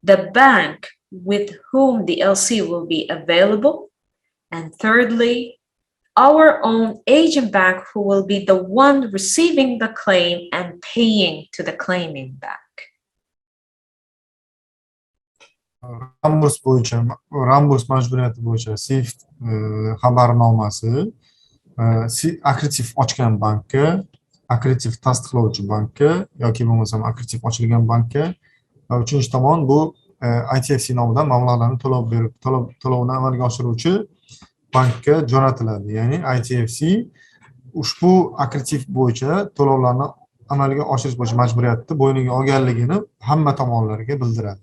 The bank with whom the LC will be available. And thirdly, our own agent bank who will be the one receiving the claim and paying to the claiming bank. Ramburs majburiyati bo'yicha SWIFT xabarnomasi akkreditiv ochgan bankka, akkreditiv tasdiqlovchi bankka yoki bo'lmasam akkreditiv ochilgan bankka va uchinchi tomon bu ITFC nomidan mablag'larni to'lovni amalga oshiruvchi bankka jo'natiladi. Ya'ni ITFC ushbu akkreditiv bo'yicha to'lovlarni amalga oshirish bo'yicha majburiyatni bo'yniga olganligini hamma tomonlarga bildiradi.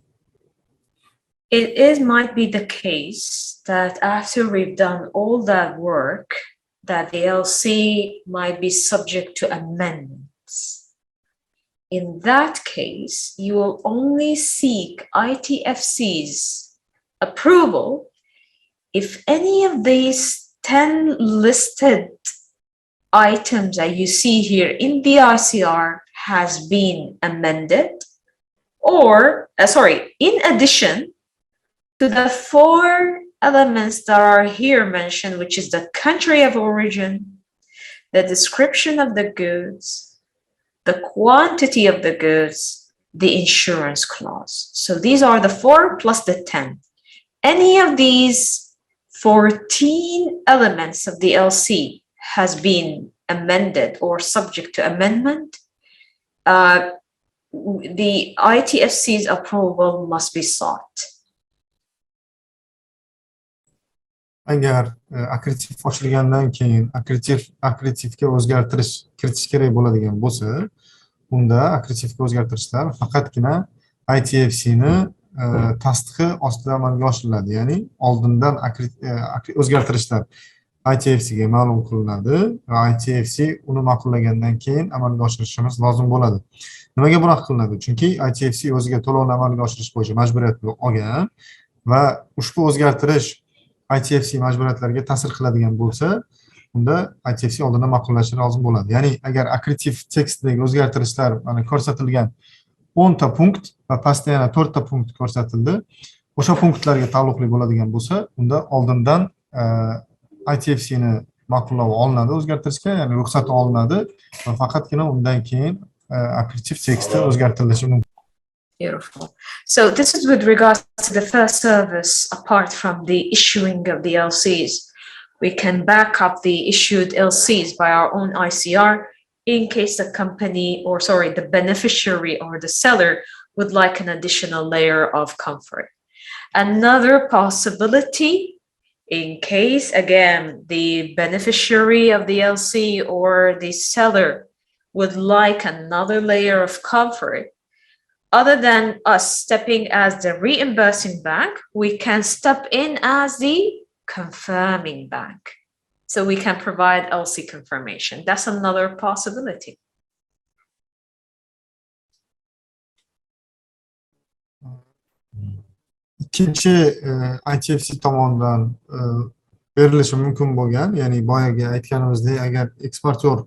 It might be the case that after we've done all that work, that the LC might be subject to amendments. In that case, you will only seek ITFC's approval if any of these 10 listed items that you see here in the ICR has been amended, or, in addition to the 4 elements that are here mentioned, which is the country of origin, the description of the goods, the quantity of the goods, the insurance clause. So these are the 4 plus the 10. Any of these 14 elements of the LC has been amended or subject to amendment, the ITFC's approval must be sought. Agar akkreditiv ochilgandan keyin akkreditivga o'zgartirish kiritish kerak bo'ladigan bo'lsa, unda akkreditivga o'zgartirishlar faqatgina ITFC'ni tasdiqi ostida amalga oshiriladi. Ya'ni oldindan o'zgartirishlar ITFC'ga ma'lum qilinadi va ITFC uni ma'qullagandan keyin amalga oshirishimiz lozim bo'ladi. Nimaga bunaqa qilinadi? Chunki ITFC o'ziga to'lovni amalga oshirish bo'yicha majburiyatni olgan va ushbu o'zgartirish ITFC majburiyatlariga ta'sir qiladigan bo'lsa, unda ITFC oldindan ma'qullashi lozim bo'ladi. Ya'ni agar akkreditiv tekstdagi o'zgartirishlar mana ko'rsatilgan 10 ta punkt va pastda yana 4 ta punkt ko'rsatildi. O'sha punktlarga taalluqli bo'ladigan bo'lsa, unda oldindan ITFC'ni ma'qullavi olinadi o'zgartirishga, ya'ni ruxsati olinadi va faqatgina undan keyin akkreditiv teksti o'zgartirilishi mumkin. Beautiful. So this is with regards to the first service. Apart from the issuing of the LCs, we can back up the issued LCs by our own ICR in case the company, or the beneficiary or the seller would like an additional layer of comfort. Another possibility, in case, again, the beneficiary of the LC or the seller would like another layer of comfort, other than us stepping as the reimbursing bank, we can step in as the confirming bank. So we can provide LC confirmation. That's another possibility. Ikkinchi ITFC tomonidan berilishi mumkin bo'lgan, ya'ni boyagi aytganimizdek, agar eksportyor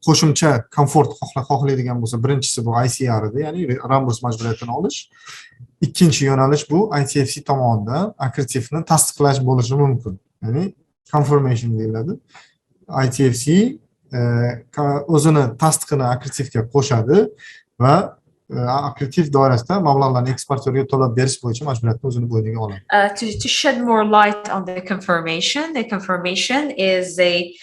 qo'shimcha komfort xohlaydigan bo'lsa, birinchisi bu ICR edi, ya'ni ramburs majburiyatini olish. Ikkinchi yo'nalish bu ITFC tomonidan akkreditivni tasdiqlash bo'lishi mumkin. Ya'ni confirmation deyiladi. ITFC o'zini tasdiqini akkreditivga qo'shadi va akkreditiv doirasida mablag'larni eksportyorga to'lab berish bo'yicha majburiyatni o'zini bo'yniga oladi. To shed more light on the confirmation is a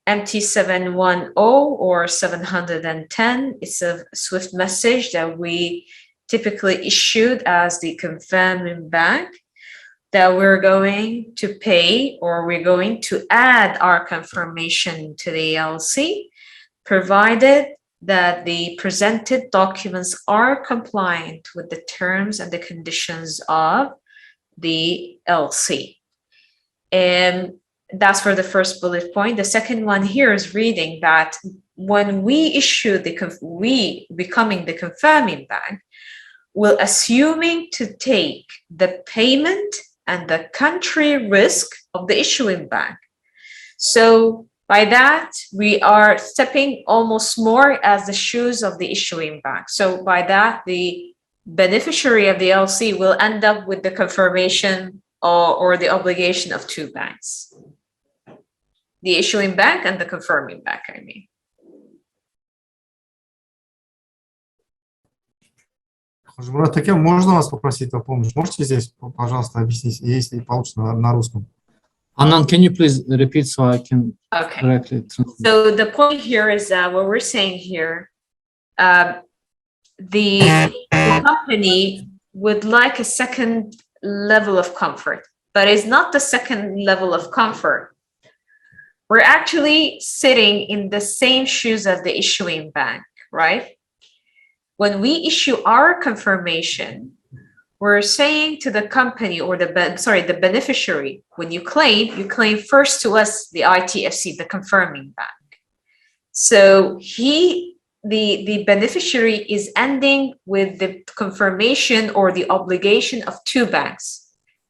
MT710 or 710. It's a SWIFT message that we typically issued as the confirming bank that we're going to pay, or we're going to add our confirmation to the LC, provided that the presented documents are compliant with the terms and the conditions of the LC. And that's for the first bullet point. The second one here is reading that when we issue we becoming the confirming bank, we're assuming to take the payment and the country risk of the issuing bank. So by that, we are stepping almost more as the shoes of the issuing bank. So by that, the beneficiary of the LC will end up with the confirmation or the obligation of 2 banks. The issuing bank and the confirming bank, I mean. Жмурат, можно вас попросить о помощи? Можете здесь, пожалуйста, объяснить, если получится на русском? Anand, can you please repeat so I can correctly translate? So the point here is that what we're saying here, the company would like a second level of comfort, but it's not the second level of comfort. We're actually sitting in the same shoes as the issuing bank, right? When we issue our confirmation, we're saying to the company or the beneficiary, when you claim first to us, the ITFC, the confirming bank. So the beneficiary is ending with the confirmation or the obligation of two banks.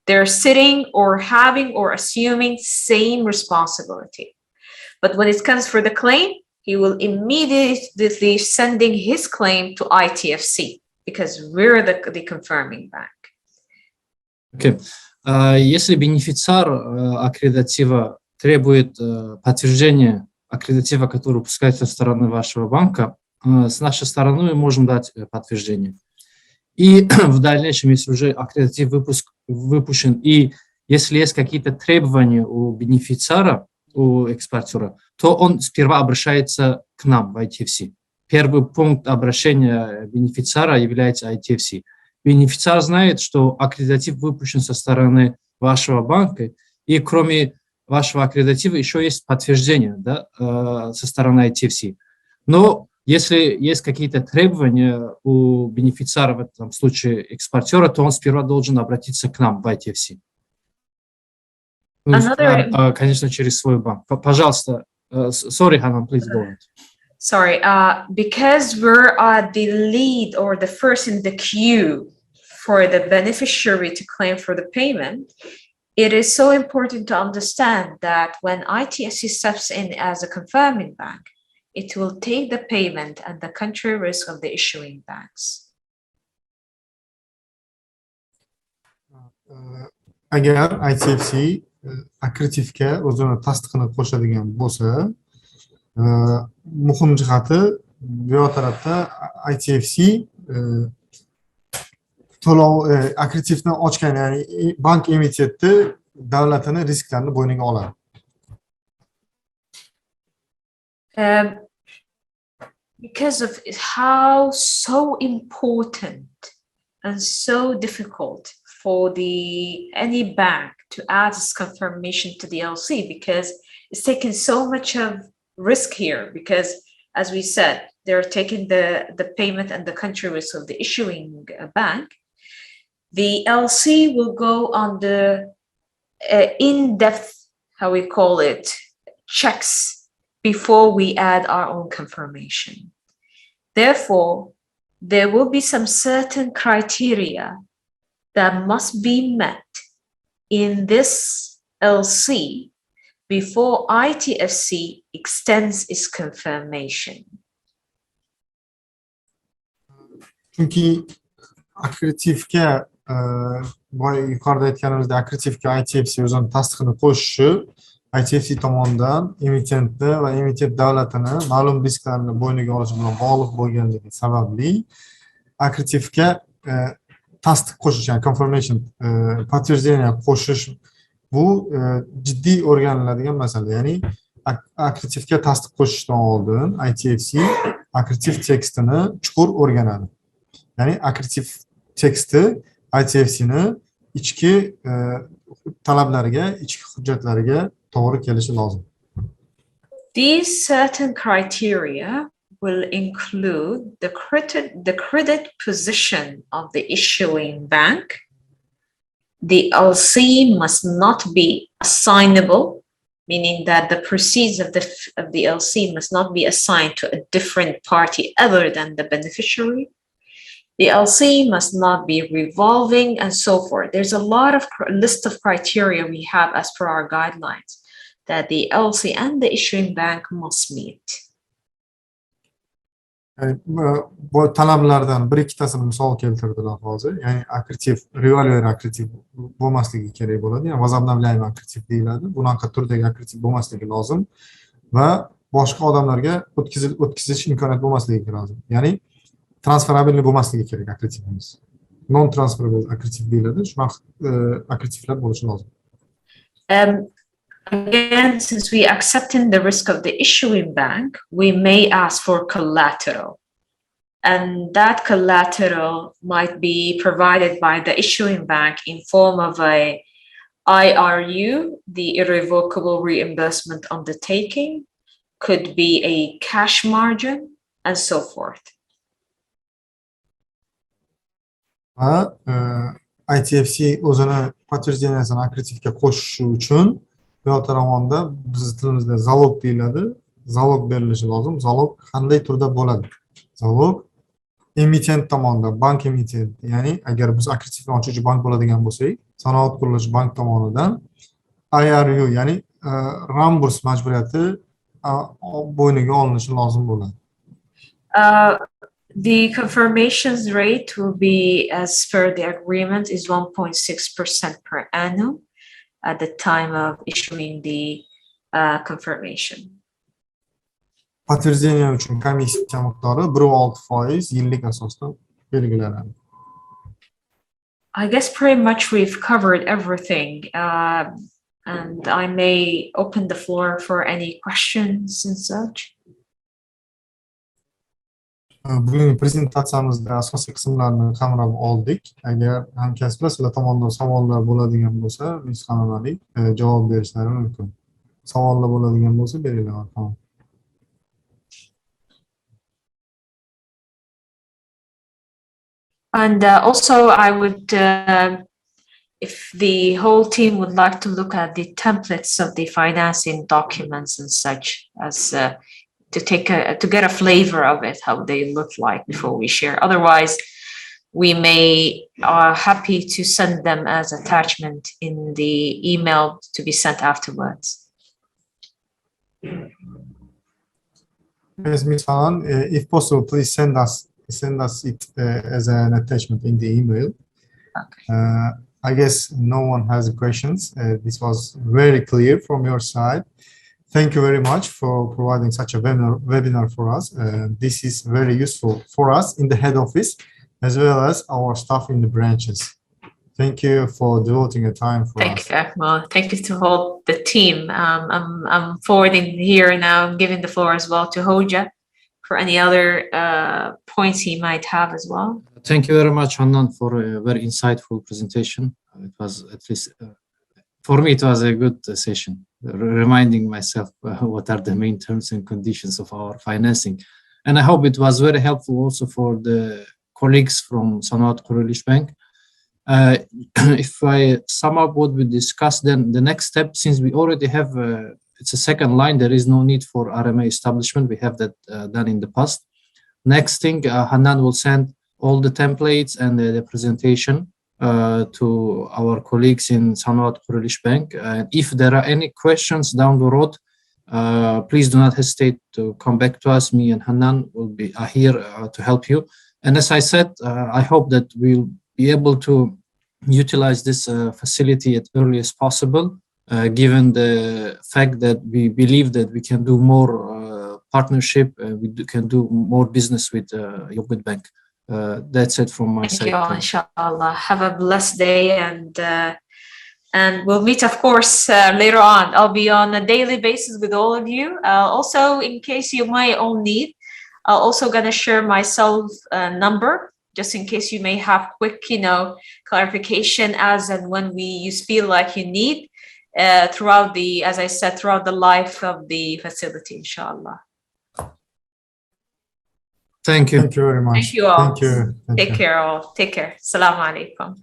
They're sitting or having or assuming same responsibility. But when it comes for the claim, he will immediately sending his claim to ITFC because we're the confirming bank. Okay. Если бенефициар аккредитива требует подтверждения аккредитива, который выпускается со стороны вашего банка, с нашей стороны мы можем дать подтверждение. И в дальнейшем, если уже аккредитив выпущен, и если есть какие-то требования у бенефициара, у экспортера, то он сперва обращается к нам в ITFC. Первый пункт обращения бенефициара является ITFC. Бенефициар знает, что аккредитив выпущен со стороны вашего банка, и кроме вашего аккредитива еще есть подтверждение, да, со стороны ITFC. Но если есть какие-то требования у бенефициара, в этом случае экспортера, то он сперва должен обратиться к нам в ITFC. Конечно, через свой банк. Пожалуйста. Sorry, Hanan, please go ahead. Sorry, because we're the lead or the first in the queue for the beneficiary to claim for the payment, it is so important to understand that when ITFC steps in as a confirming bank, it will take the payment and the country risk of the issuing banks. Agar ITFC akkreditivga o'zini tasdiqini qo'shadigan bo'lsa, muhim jihati bu tarafda ITFC to'lov akkreditivni ochgan, ya'ni bank emitenti davlatini risklarini bo'yniga oladi. Because of how so important and so difficult for any bank to add this confirmation to the LC, because it's taking so much of risk here, because as we said, they're taking the payment and the country risk of the issuing bank. The LC will go on the in-depth, how we call it, checks before we add our own confirmation. Therefore, there will be some certain criteria that must be met in this LC before ITFC extends its confirmation. Chunki akkreditivga yuqorida aytganimizdek akkreditivga ITFC o'zini tasdiqini qo'shishi ITFC tomonidan emitentni va emitent davlatini ma'lum risklarni bo'yniga olishi bilan bog'liq bo'lganligi sababli akkreditivga tasdiq qo'shish, ya'ni confirmation подтверждение qo'shish bu jiddiy o'rganiladigan masala. Ya'ni akkreditivga tasdiq qo'shishdan oldin ITFC akkreditiv tekstini chuqur o'rganadi. Ya'ni akkreditiv teksti ITFC'ni ichki talablariga, ichki hujjatlariga to'g'ri kelishi lozim. These certain criteria will include the credit position of the issuing bank. The LC must not be assignable, meaning that the proceeds of the LC must not be assigned to a different party other than the beneficiary. The LC must not be revolving and so forth. There's a lot of list of criteria we have as per our guidelines that the LC and the issuing bank must meet. Bu talablardan bir ikkitasini misol keltirdilar hozir. Ya'ni akkreditiv, revolver akkreditiv bo'lmasligi kerak bo'ladi. Ya'ni возобновляемый akkreditiv deyiladi. Bunaqa turdagi akkreditiv bo'lmasligi lozim va boshqa odamlarga o'tkazish imkoniyati bo'lmasligi lozim. Ya'ni transferabilni bo'lmasligi kerak akkreditivimiz. Non transferable akkreditiv deyiladi. Shunaqa akkreditivlar bo'lishi lozim. Again, since we accepting the risk of the issuing bank, we may ask for collateral. And that collateral might be provided by the issuing bank in form of a IRU, the irrevocable reimbursement undertaking, could be a cash margin, and so forth. va ITFC o'zini подтверждениесini akkreditivga qo'shishi uchun bu yoq tomonda bizning tilimizda zalog deyiladi. Zalog berilishi lozim. Zalog qanday turda bo'ladi? Zalog emitent tomonidan, bank emitent, ya'ni agar biz akkreditiv ochuvchi bank bo'ladigan bo'lsak, sanoat qurilish bank tomonidan IRU, ya'ni ramburs majburiyati bo'yniga olinishi lozim bo'ladi. The confirmations rate will be, as per the agreement, is 1.6% per annum at the time of issuing the confirmation. Подтверждение uchun komissiya miqdori 1.6% yillik asosda belgilanadi. I guess pretty much we've covered everything, and I may open the floor for any questions and such. Bugungi prezentatsiyamizda asosiy qismlarni qamrab oldik. Agar hamkasblar sizlar tomonidan savollar bo'ladigan bo'lsa, Misxonali javob berishlari mumkin. Savollar bo'ladigan bo'lsa, beringlar. And also, I would, if the whole team would like to look at the templates of the financing documents and such, as to get a flavor of it, how they look like before we share. Otherwise, we may are happy to send them as attachment in the email to be sent afterwards. Yes, Ms. Hanan, if possible, please send us it as an attachment in the email. Okay. I guess no one has questions. This was very clear from your side. Thank you very much for providing such a webinar for us. This is very useful for us in the head office as well as our staff in the branches. Thank you for devoting a time for us. Thank you, Akmal. Thank you to all the team. I'm forwarding here now, giving the floor as well to Hoja for any other points he might have as well. Thank you very much, Hanan, for a very insightful presentation. It was, at least for me, it was a good session, reminding myself what are the main terms and conditions of our financing. And I hope it was very helpful also for the colleagues from Sanoat Qurilish Bank. If I sum up what we discussed, then the next step, since we already have, it's a second line, there is no need for RMA establishment. We have that done in the past. Next thing, Hanan will send all the templates and the presentation to our colleagues in Sanoat Qurilish Bank. If there are any questions down the road, please do not hesitate to come back to us. Me and Hanan will be here to help you. And as I said, I hope that we'll be able to utilize this facility as early as possible, given the fact that we believe that we can do more partnership, we can do more business with Yogurt Bank. That's it from my side. Thank you all, inshallah. Have a blessed day, and we'll meet, of course, later on. I'll be on a daily basis with all of you. Also, in case you might all need, I'll also gonna share my cell number, just in case you may have quick, clarification as and when you feel like you need, throughout the, as I said, throughout the life of the facility, inshallah. Thank you. Thank you very much. Thank you all. Thank you. Take care all. Take care. Assalamu alaikum.